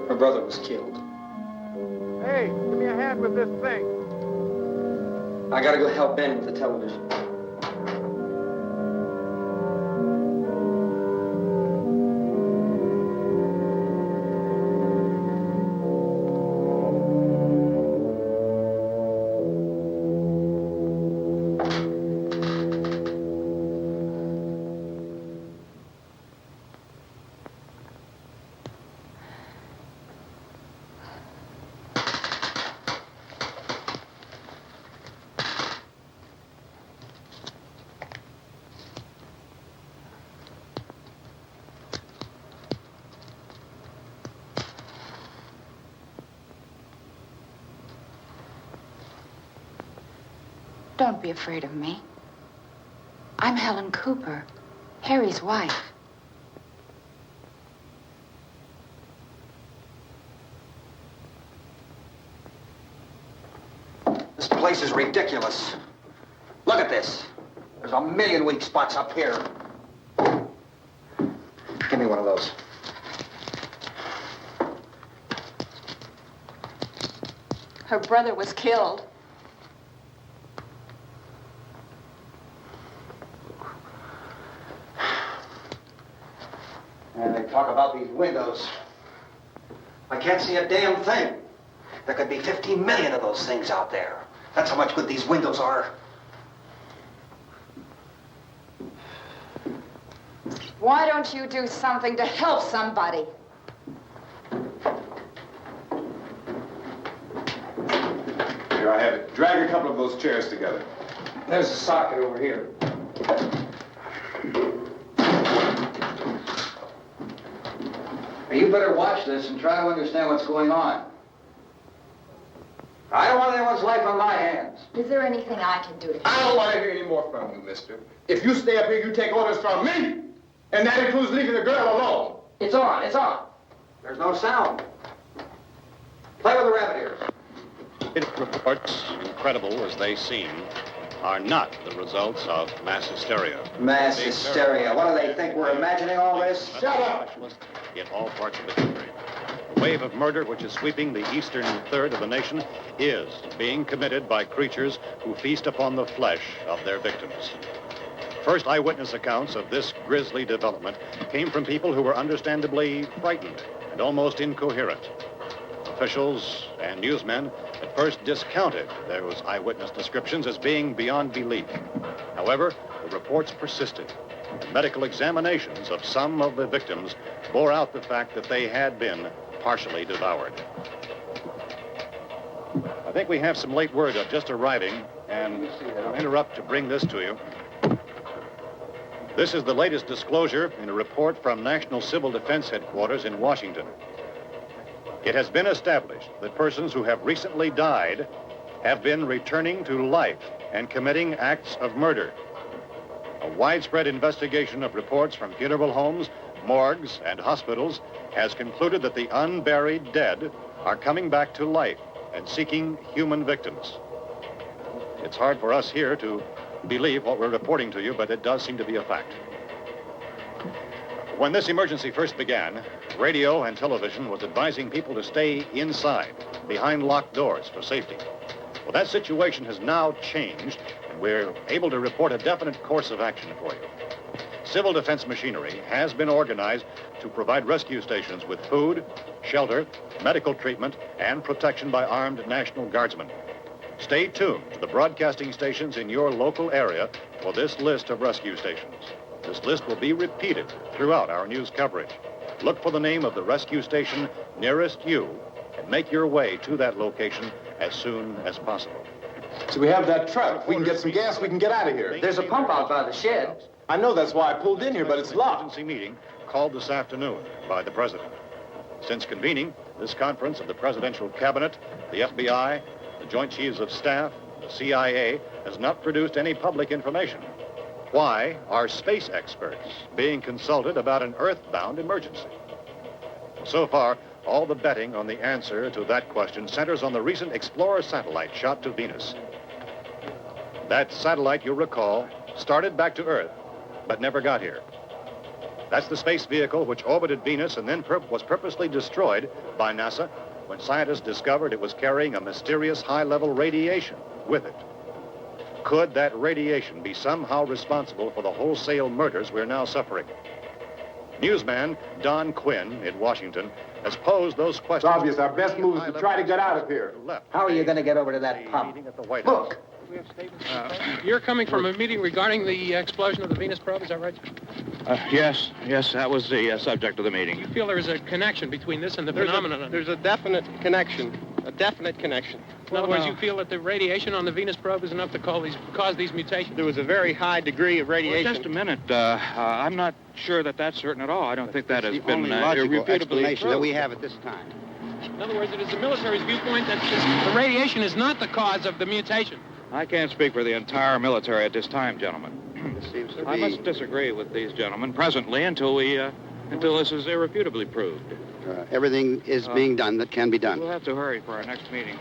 Her brother was killed. Hey, give me a hand with this thing. I gotta go help Ben with the television. Don't be afraid of me. I'm Helen Cooper, Harry's wife. This place is ridiculous. Look at this. There's a million weak spots up here. Give me one of those. Her brother was killed. And they talk about these windows. I can't see a damn thing. There could be 15 million of those things out there. That's how much good these windows are. Why don't you do something to help somebody? Here, I have it. Drag a couple of those chairs together. There's a socket over here. You better watch this and try to understand what's going on. I don't want anyone's life on my hands. Is there anything I can do to I don't want to hear any more from you, mister. If you stay up here, you take orders from me. And that includes leaving the girl alone. It's on, it's on. There's no sound. Play with the rabbit ears. Reports, incredible as they seem, are not the results of mass hysteria. Mass hysteria. What do they think? We're imagining all this? Shut up! In all parts of the country. The wave of murder which is sweeping the eastern third of the nation is being committed by creatures who feast upon the flesh of their victims. First eyewitness accounts of this grisly development came from people who were understandably frightened and almost incoherent. Officials and newsmen at first discounted those eyewitness descriptions as being beyond belief. However, the reports persisted. And medical examinations of some of the victims bore out the fact that they had been partially devoured. I think we have some late word just arriving, and I'll interrupt to bring this to you. This is the latest disclosure in a report from National Civil Defense Headquarters in Washington. It has been established that persons who have recently died have been returning to life and committing acts of murder. A widespread investigation of reports from funeral homes, morgues, and hospitals has concluded that the unburied dead are coming back to life and seeking human victims. It's hard for us here to believe what we're reporting to you, but it does seem to be a fact. When this emergency first began, radio and television was advising people to stay inside, behind locked doors for safety. Well, that situation has now changed, and we're able to report a definite course of action for you. Civil defense machinery has been organized to provide rescue stations with food, shelter, medical treatment, and protection by armed National Guardsmen. Stay tuned to the broadcasting stations in your local area for this list of rescue stations. This list will be repeated throughout our news coverage. Look for the name of the rescue station nearest you and make your way to that location as soon as possible. So we have that truck. If we can get some gas, we can get out of here. There's a pump out by the shed. I know, that's why I pulled in here, but it's locked. Emergency meeting called this afternoon by the president. Since convening this conference of the presidential cabinet, the FBI, the Joint Chiefs of Staff, the CIA has not produced any public information. Why are space experts being consulted about an earthbound emergency? So far, all the betting on the answer to that question centers on the recent Explorer satellite shot to Venus. That satellite, you'll recall, started back to Earth, but never got here. That's the space vehicle which orbited Venus and then was purposely destroyed by NASA when scientists discovered it was carrying a mysterious high-level radiation with it. Could that radiation be somehow responsible for the wholesale murders we're now suffering? Newsman Don Quinn in Washington has posed those questions. It's obvious our best move is to try to get out of here. How are you going to get over to that pump? Look. You're coming from a meeting regarding the explosion of the Venus probe, is that right? Yes, that was the subject of the meeting. You feel there is a connection between this and the phenomenon? There's a definite connection. In other words, you feel that the radiation on the Venus probe is enough to cause these mutations? There was a very high degree of radiation. Well, just a minute. I'm not sure that that's certain at all. I don't think that has been logical explanation proved. that we have at this time. In other words, it is the military's viewpoint that the radiation is not the cause of the mutation. I can't speak for the entire military at this time, gentlemen. I must disagree with these gentlemen presently until this is irrefutably proved. Everything is being done that can be done. We'll have to hurry for our next meeting.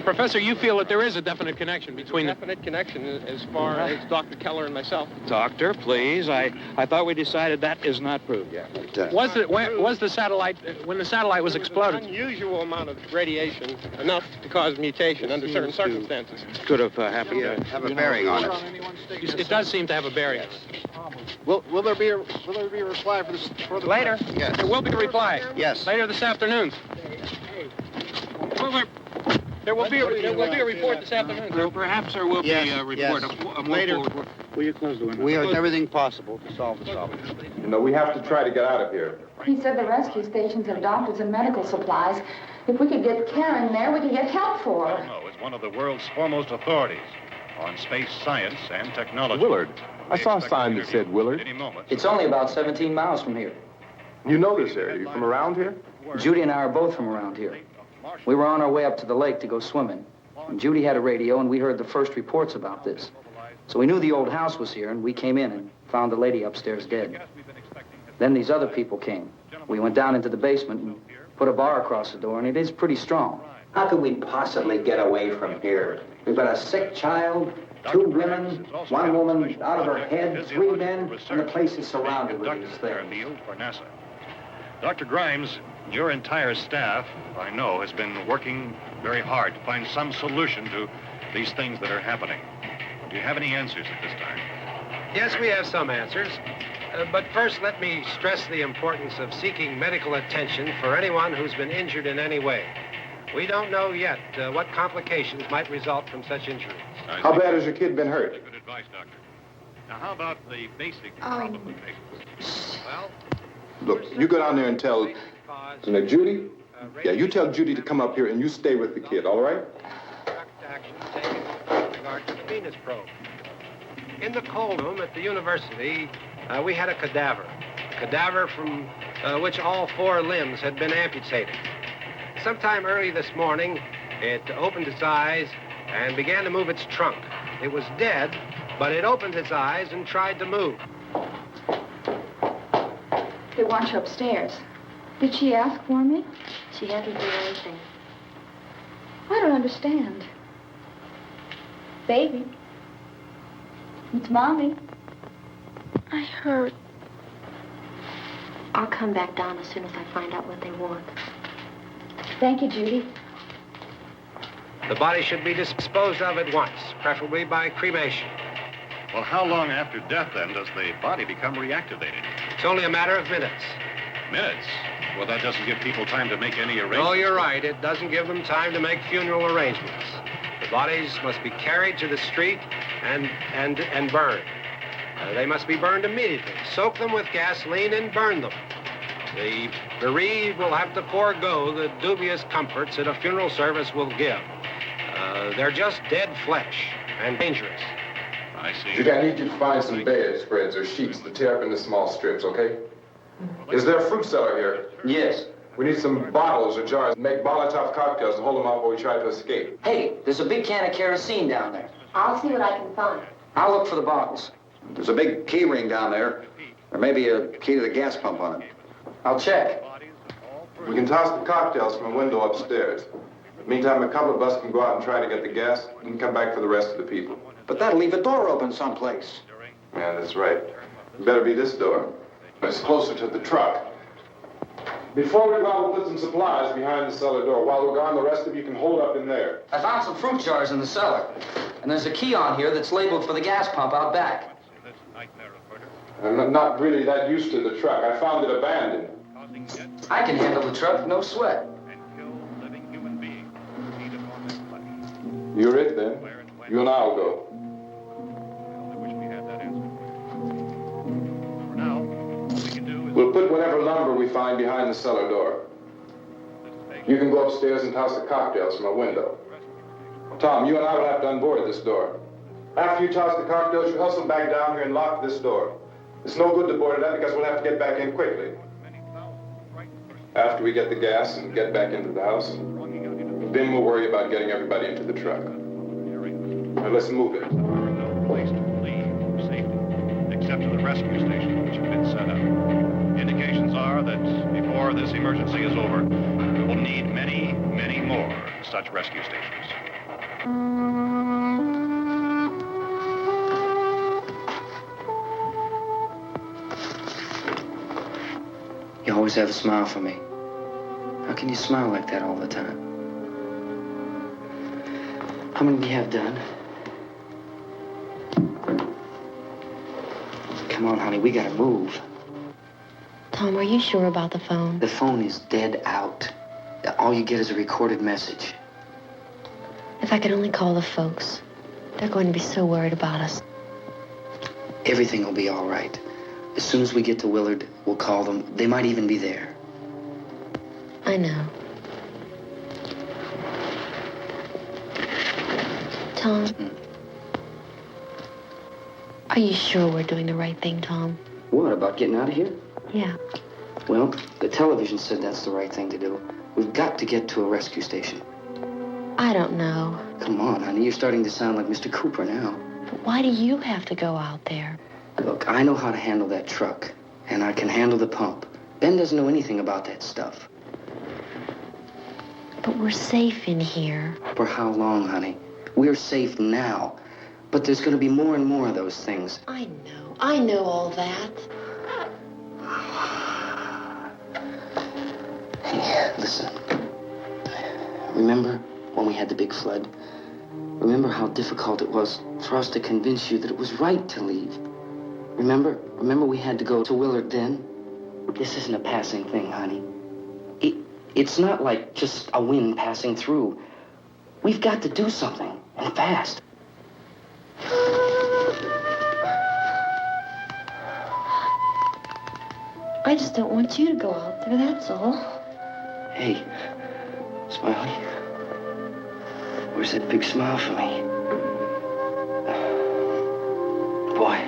Professor, you feel that there is a definite connection between definite connection as far as Dr. Keller and myself. Doctor, please. I thought we decided that is not proved yet. Was the satellite, when the satellite was exploded? An unusual amount of radiation, enough to cause mutation under certain circumstances. Could have happened. Have a bearing on it. It does seem to have a bearing. Will there be a reply for the later? Yes. There will be a reply. Yes. Later this afternoon. There will be a report this afternoon. Perhaps there will be a report. Yes. Later. Will you close the window? We are doing everything possible to solve the problem. You know, we have to try to get out of here. He said the rescue stations have doctors and medical supplies. If we could get Karen there, we could get help for her. No, it's one of the world's foremost authorities on space science and technology. Willard. I saw a sign that said Willard. Any moment. It's only about 17 miles from here. You know this area. You from around here? Judy and I are both from around here. We were on our way up to the lake to go swimming. And Judy had a radio, and we heard the first reports about this. So we knew the old house was here, and we came in and found the lady upstairs dead. Then these other people came. We went down into the basement and put a bar across the door, and it is pretty strong. How could we possibly get away from here? We've got a sick child, 2 women, 1 woman out of her head, 3 men, and the place is surrounded with these things. For NASA. Dr. Grimes, your entire staff, I know, has been working very hard to find some solution to these things that are happening. Do you have any answers at this time? Yes, we have some answers. But first, let me stress the importance of seeking medical attention for anyone who's been injured in any way. We don't know yet what complications might result from such injuries. How bad has your kid been hurt? Good advice, Doctor. Now, how about the basic problem of patients? Well, Look, you go down there and tell... Judy? Yeah, you tell Judy to come up here and you stay with the kid, all right? Action taken with regard to the Venus probe. In the cold room at the university, we had a cadaver from which all 4 limbs had been amputated. Sometime early this morning, it opened its eyes and began to move its trunk. It was dead, but it opened its eyes and tried to move. They want you upstairs. Did she ask for me? She hasn't done anything. I don't understand. Baby. It's Mommy. I heard. I'll come back down as soon as I find out what they want. Thank you, Judy. The body should be disposed of at once, preferably by cremation. Well, how long after death, then, does the body become reactivated? It's only a matter of minutes. Minutes? Well, that doesn't give people time to make any arrangements. Oh, you're right. It doesn't give them time to make funeral arrangements. The bodies must be carried to the street and burned. They must be burned immediately. Soak them with gasoline and burn them. The bereaved will have to forego the dubious comforts that a funeral service will give. They're just dead flesh and dangerous. I see. Judy, I need you to find some bedspreads or sheets to tear up into small strips, okay? Is there a fruit cellar here? Yes. We need some bottles or jars. Make Molotov cocktails to hold them out while we try to escape. Hey, there's a big can of kerosene down there. I'll see what I can find. I'll look for the bottles. There's a big key ring down there. There may be a key to the gas pump on it. I'll check. We can toss the cocktails from a window upstairs. Meantime, a couple of us can go out and try to get the gas and come back for the rest of the people. But that'll leave a door open someplace. Yeah, that's right. It better be this door. It's closer to the truck. Before we go out, we'll put some supplies behind the cellar door. While we're gone, the rest of you can hold up in there. I found some fruit jars in the cellar. And there's a key on here that's labeled for the gas pump out back. I'm not really that used to the truck. I found it abandoned. I can handle the truck, no sweat. You're it, then. You and I'll go. We'll put whatever lumber we find behind the cellar door. You can go upstairs and toss the cocktails from a window. Tom, you and I will have to unboard this door. After you toss the cocktails, you hustle back down here and lock this door. It's no good to board it up because we'll have to get back in quickly. After we get the gas and get back into the house, then we'll worry about getting everybody into the truck. Now let's move it. No place to leave safety, except to the rescue stations which have been set up. Indications are that before this emergency is over, we will need many, many more such rescue stations. You always have a smile for me. How can you smile like that all the time? How many do you have done? Come on, honey, we gotta move. Tom, are you sure about the phone? The phone is dead out. All you get is a recorded message. If I could only call the folks. They're going to be so worried about us. Everything will be all right. As soon as we get to Willard, we'll call them. They might even be there. I know. Tom? Are you sure we're doing the right thing, Tom? What, about getting out of here? Yeah. Well, the television said that's the right thing to do. We've got to get to a rescue station. I don't know. Come on, honey. You're starting to sound like Mr. Cooper now. But why do you have to go out there? Look, I know how to handle that truck, and I can handle the pump. Ben doesn't know anything about that stuff. But we're safe in here. For how long, honey? We're safe now. But there's going to be more and more of those things. I know. I know all that. Hey, listen. Remember when we had the big flood? Remember how difficult it was for us to convince you that it was right to leave? Remember we had to go to Willard then? This isn't a passing thing, honey. It's not like just a wind passing through. We've got to do something, and fast. I just don't want you to go out there, that's all. Hey, Smiley. Where's that big smile for me? Boy,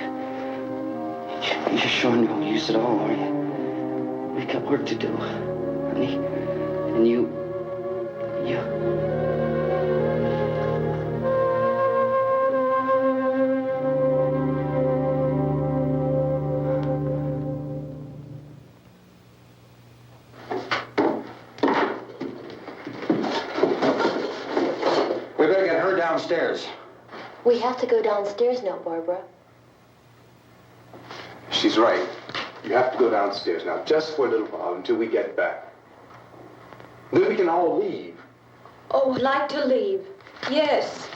you're showing no use at all, are you? We've got work to do, honey. And you... We better get her downstairs. We have to go downstairs now, Barbara. She's right. You have to go downstairs now, just for a little while, until we get back. Then we can all leave. Oh, I'd like to leave. Yes.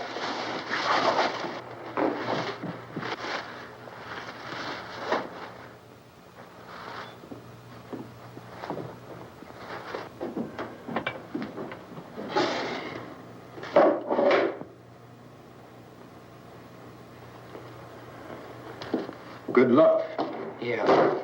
Good luck. Yeah.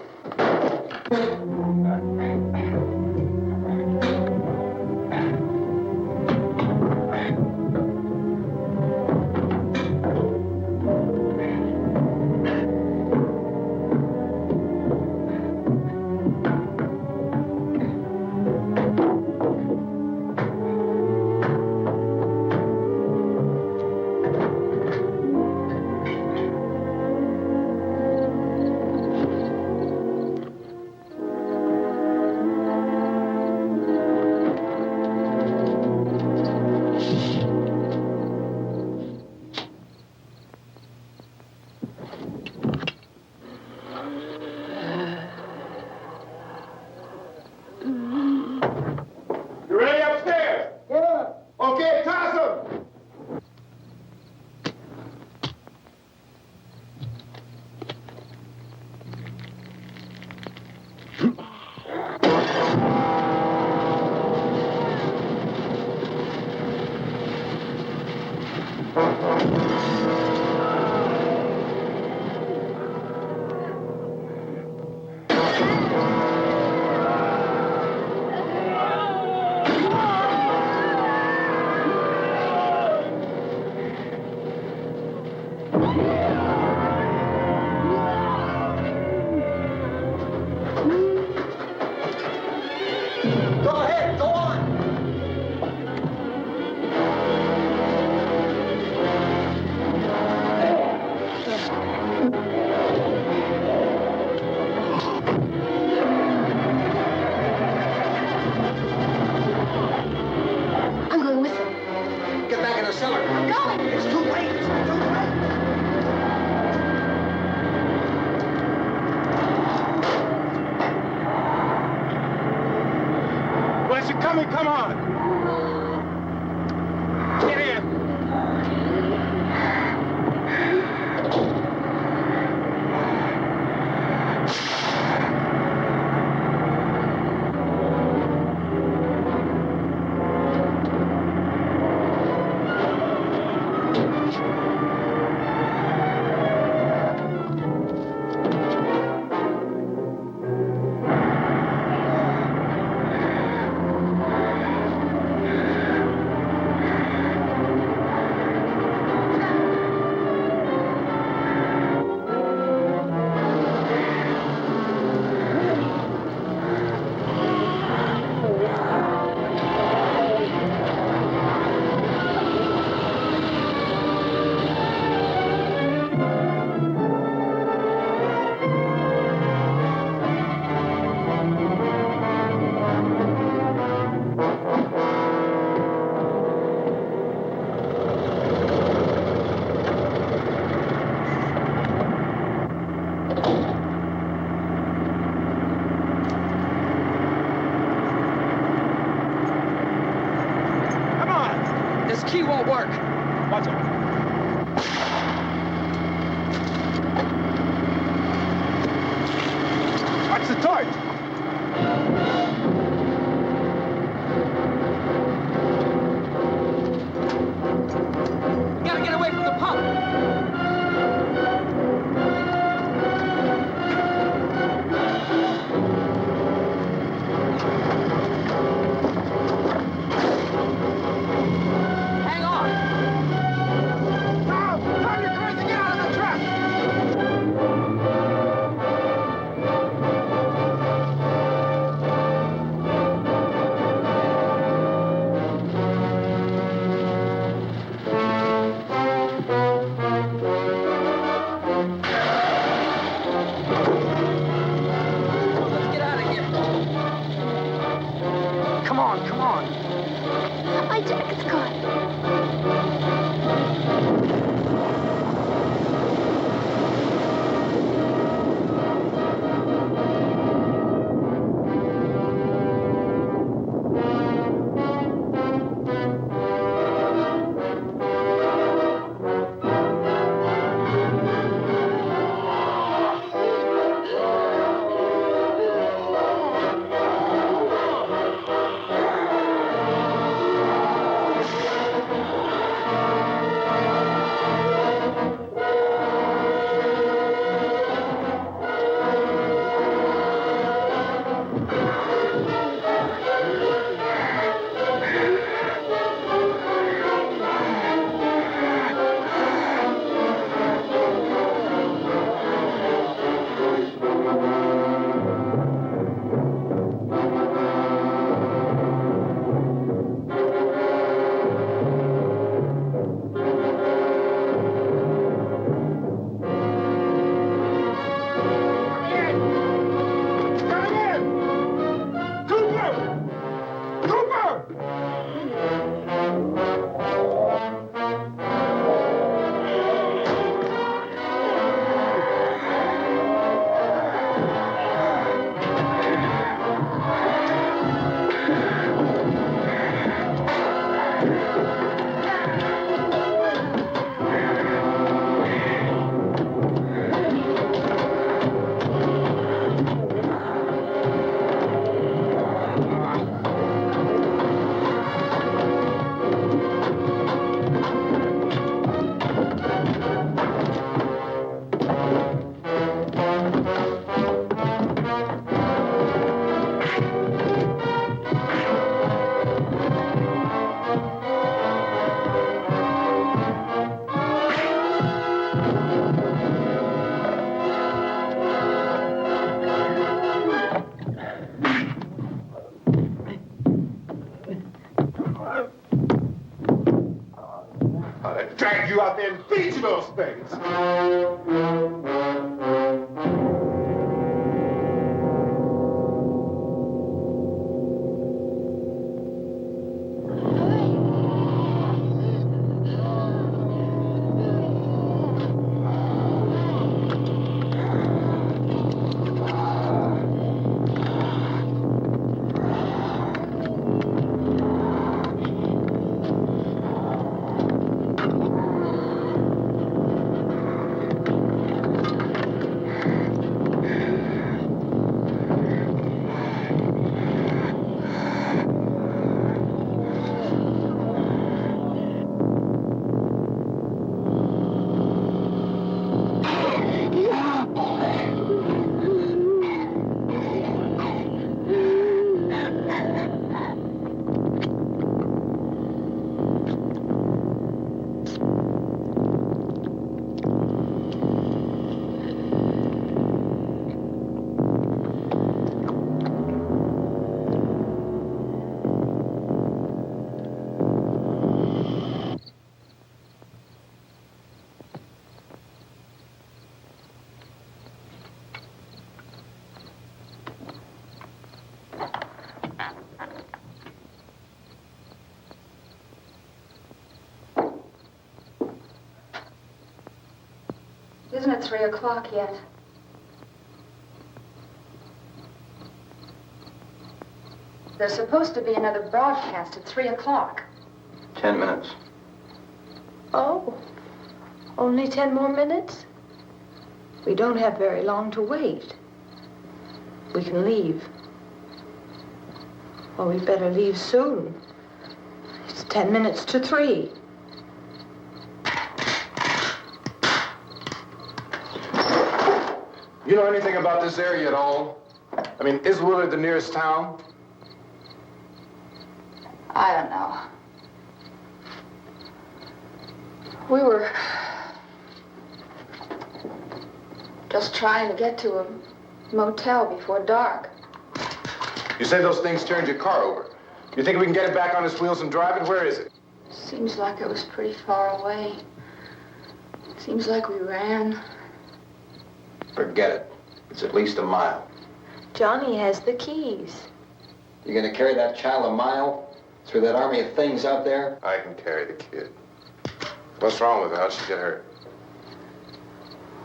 Come on! Get in! those things. Isn't it 3 o'clock yet? There's supposed to be another broadcast at 3 o'clock. 10 minutes. Oh, only 10 more minutes? We don't have very long to wait. We can leave. Well, we'd better leave soon. It's 10 minutes to 3. You know anything about this area at all? I mean, is Willard the nearest town? I don't know. We were just trying to get to a motel before dark. You say those things turned your car over. You think we can get it back on its wheels and drive it? Where is it? Seems like it was pretty far away. Seems like we ran. Forget it. It's at least a mile. Johnny has the keys. You gonna carry that child a mile through that army of things out there? I can carry the kid. What's wrong with her? How'd she get hurt?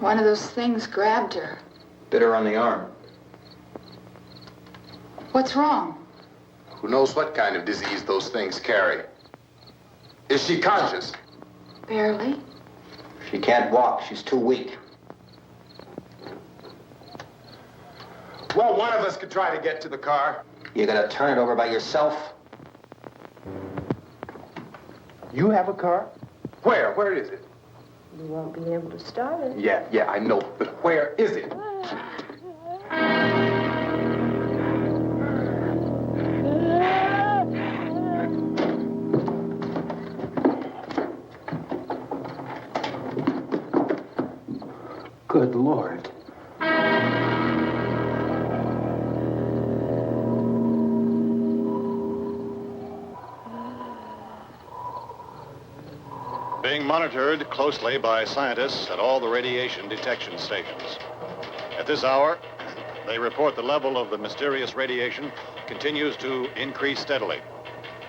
One of those things grabbed her. Bit her on the arm. What's wrong? Who knows what kind of disease those things carry? Is she conscious? Barely. She can't walk. She's too weak. Well, one of us could try to get to the car. You gonna turn it over by yourself? You have a car? Where? Where is it? You won't be able to start it. Yeah, I know. But where is it? Good Lord. Being monitored closely by scientists at all the radiation detection stations. At this hour, they report the level of the mysterious radiation continues to increase steadily.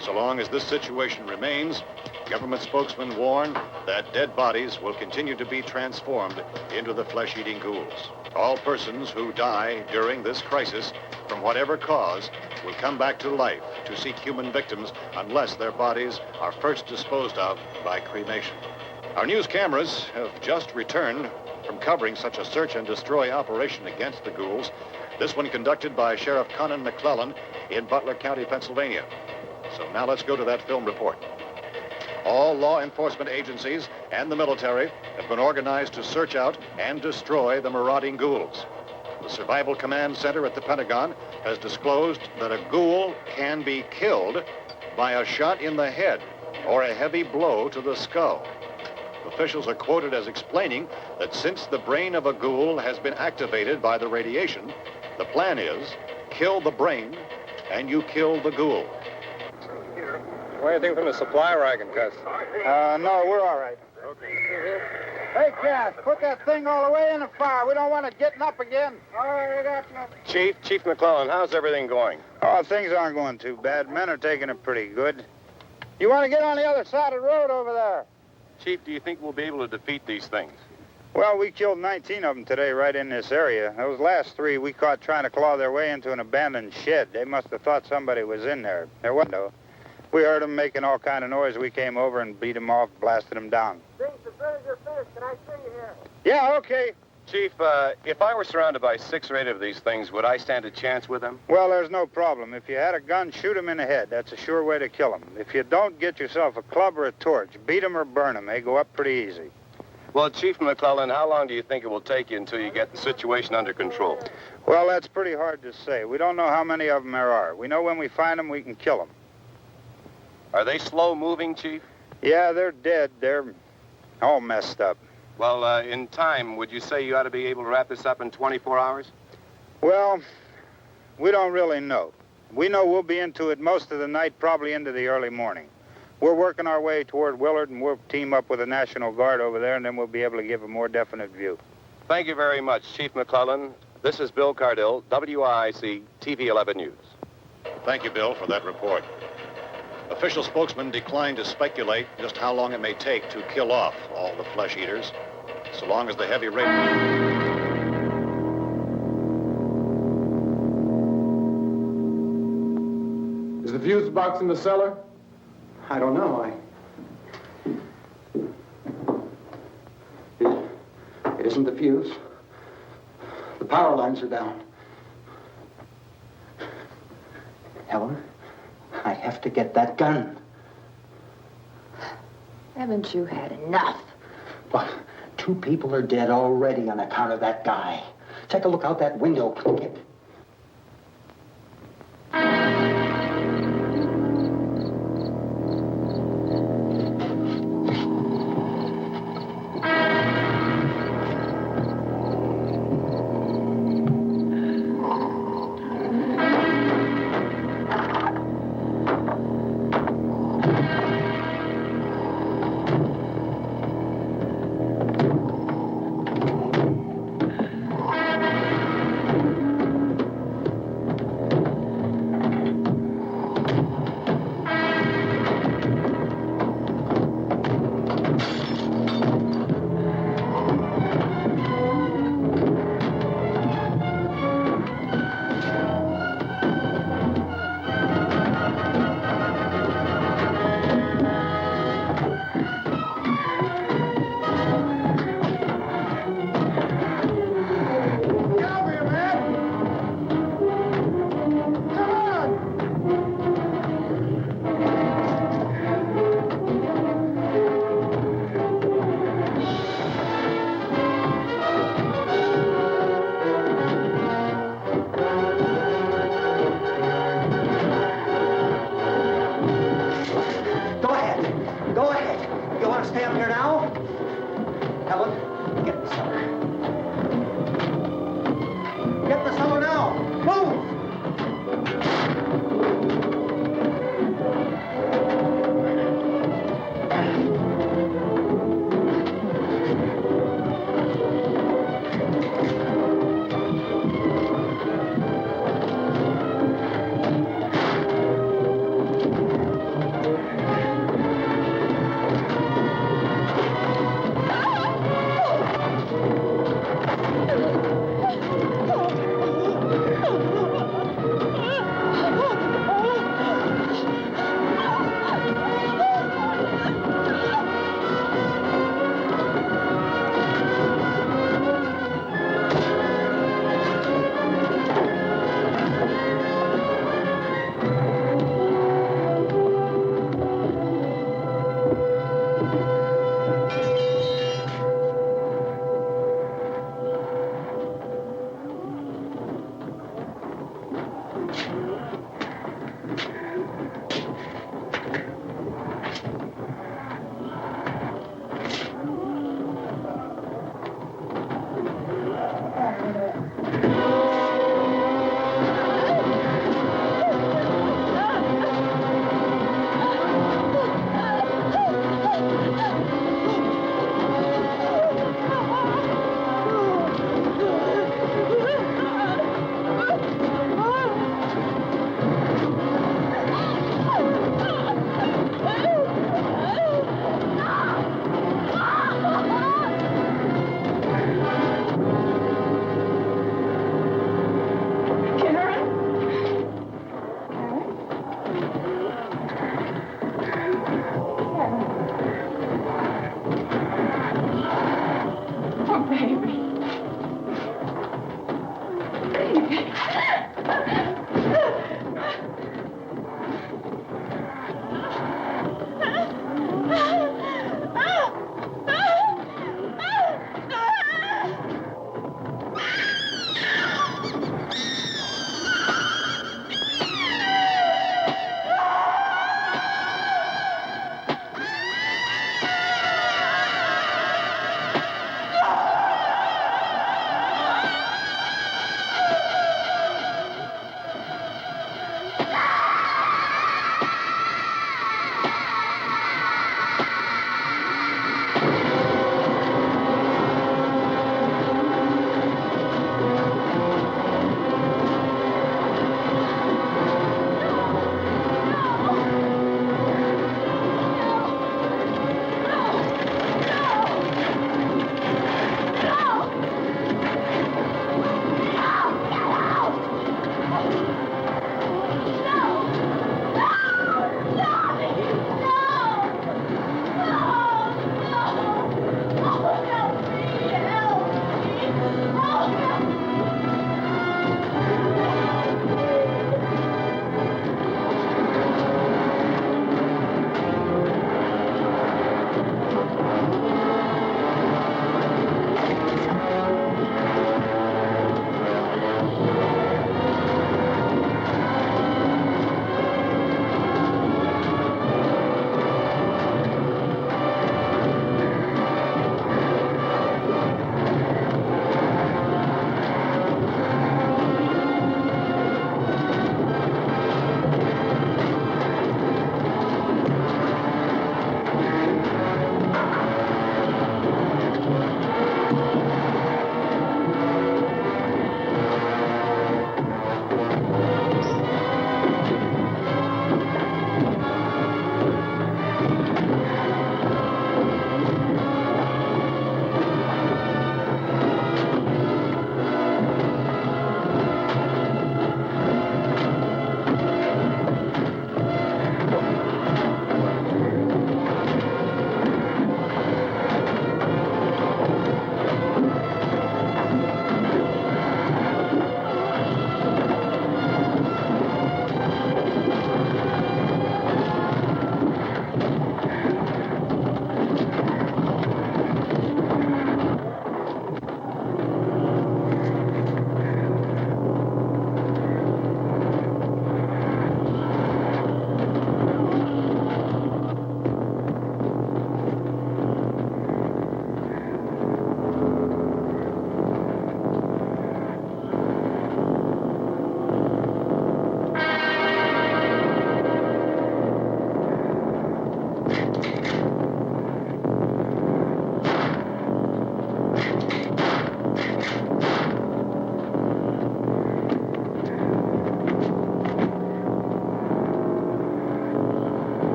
So long as this situation remains, government spokesmen warn that dead bodies will continue to be transformed into the flesh-eating ghouls. All persons who die during this crisis, from whatever cause, will come back to life to seek human victims unless their bodies are first disposed of by cremation. Our news cameras have just returned from covering such a search and destroy operation against the ghouls, this one conducted by Sheriff Conan McClellan in Butler County, Pennsylvania. So now let's go to that film report. All law enforcement agencies and the military have been organized to search out and destroy the marauding ghouls. The Survival Command Center at the Pentagon has disclosed that a ghoul can be killed by a shot in the head or a heavy blow to the skull. Officials are quoted as explaining that since the brain of a ghoul has been activated by the radiation, the plan is kill the brain and you kill the ghoul. What do you think from the supply wagon, Cuz? No, we're all right. Okay. Hey, Cass, put that thing all the way in the fire. We don't want it getting up again. All right, I got nothing. Chief McClellan, how's everything going? Oh, things aren't going too bad. Men are taking it pretty good. You want to get on the other side of the road over there? Chief, do you think we'll be able to defeat these things? Well, we killed 19 of them today right in this area. Those last 3 we caught trying to claw their way into an abandoned shed. They must have thought somebody was in there. There wasn't, though. We heard them making all kind of noise. We came over and beat them off, blasted them down. Things as good as your fist. Can I see you here? Yeah, okay. Chief, if I were surrounded by 6 or 8 of these things, would I stand a chance with them? Well, there's no problem. If you had a gun, shoot them in the head. That's a sure way to kill them. If you don't, get yourself a club or a torch. Beat them or burn them. They go up pretty easy. Well, Chief McClellan, how long do you think it will take you until you get the situation under control? Well, that's pretty hard to say. We don't know how many of them there are. We know when we find them, we can kill them. Are they slow-moving, Chief? Yeah, they're dead. They're all messed up. Well, in time, would you say you ought to be able to wrap this up in 24 hours? Well, we don't really know. We know we'll be into it most of the night, probably into the early morning. We're working our way toward Willard, and we'll team up with the National Guard over there, and then we'll be able to give a more definite view. Thank you very much, Chief McClellan. This is Bill Cardill, WIC TV 11 News. Thank you, Bill, for that report. Official spokesman declined to speculate just how long it may take to kill off all the flesh eaters, so long as the heavy rain... Is the fuse box in the cellar? I don't know. It isn't the fuse. The power lines are down. Helen, I have to get that gun. Haven't you had enough? But 2 people are dead already on account of that guy. Take a look out that window, Clinkett. Oh, baby.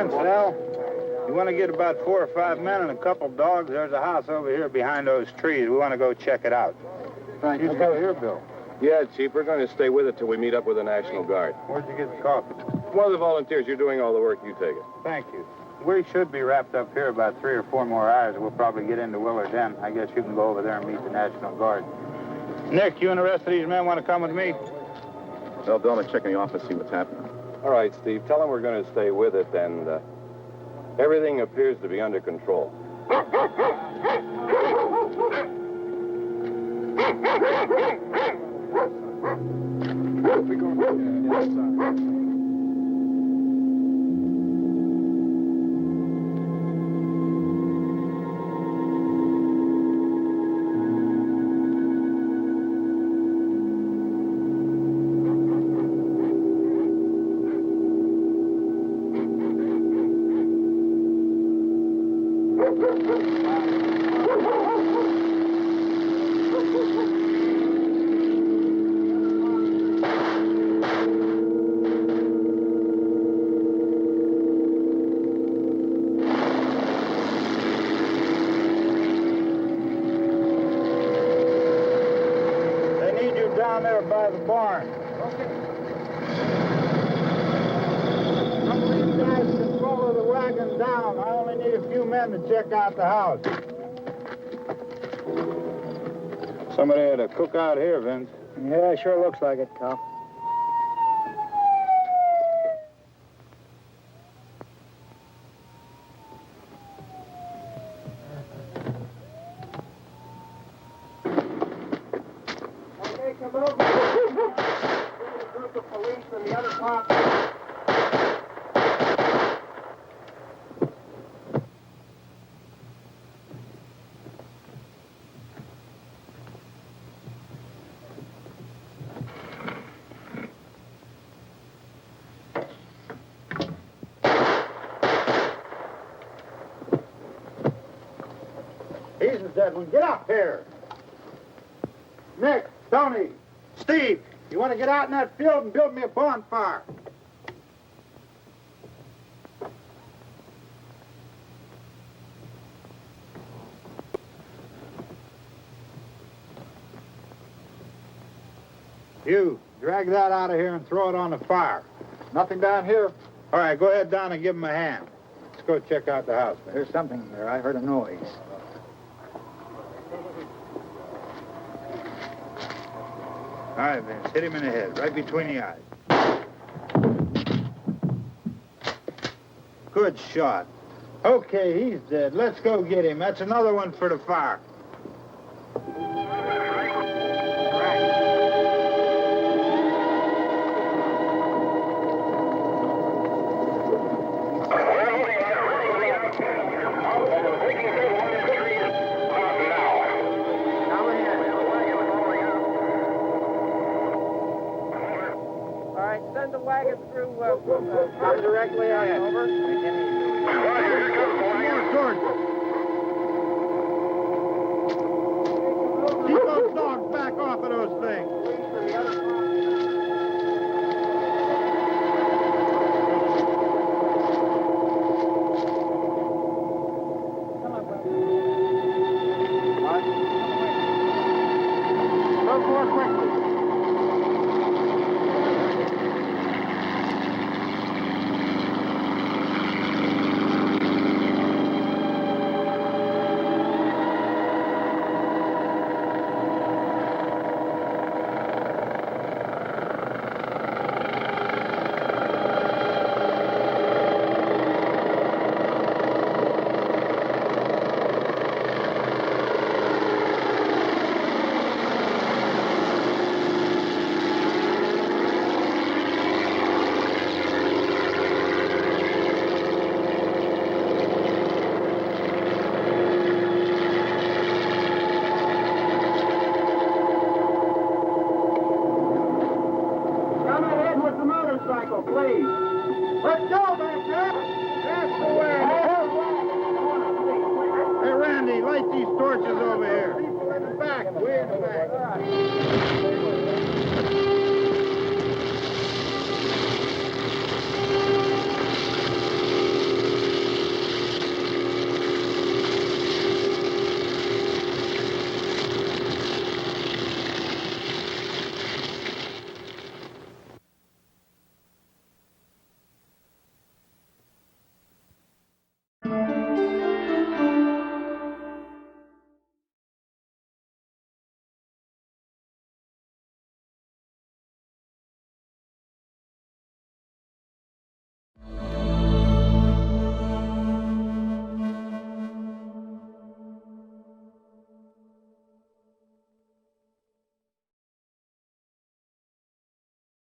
Vince, Al, you want to get about 4 or 5 men and a couple dogs? There's a house over here behind those trees. We want to go check it out. Thank you. You go here, Bill. Yeah, Chief, we're going to stay with it till we meet up with the National Guard. Where'd you get the coffee? One of the volunteers, you're doing all the work, you take it. Thank you. We should be wrapped up here about 3 or 4 more hours. We'll probably get into Willard then. I guess you can go over there and meet the National Guard. Nick, you and the rest of these men want to come with me? Well, Bill, I'm checking the office, see what's happening. All right, Steve, tell them we're going to stay with it, and everything appears to be under control. Down there by the barn. Okay. Some of these guys can follow the wagon down. I only need a few men to check out the house. Somebody had a cook out here, Vince. Yeah, it sure looks like it, Karl. Edwin, get up here. Nick, Tony, Steve, you want to get out in that field and build me a bonfire? You, drag that out of here and throw it on the fire. Nothing down here. All right, go ahead down and give him a hand. Let's go check out the house. There's something there. I heard a noise. All right, Vince, hit him in the head, right between the eyes. Good shot. Okay, he's dead. Let's go get him. That's another one for the fire. Come directly on over. Keep those dogs back off of those things. Move more quickly. Please. Let's go,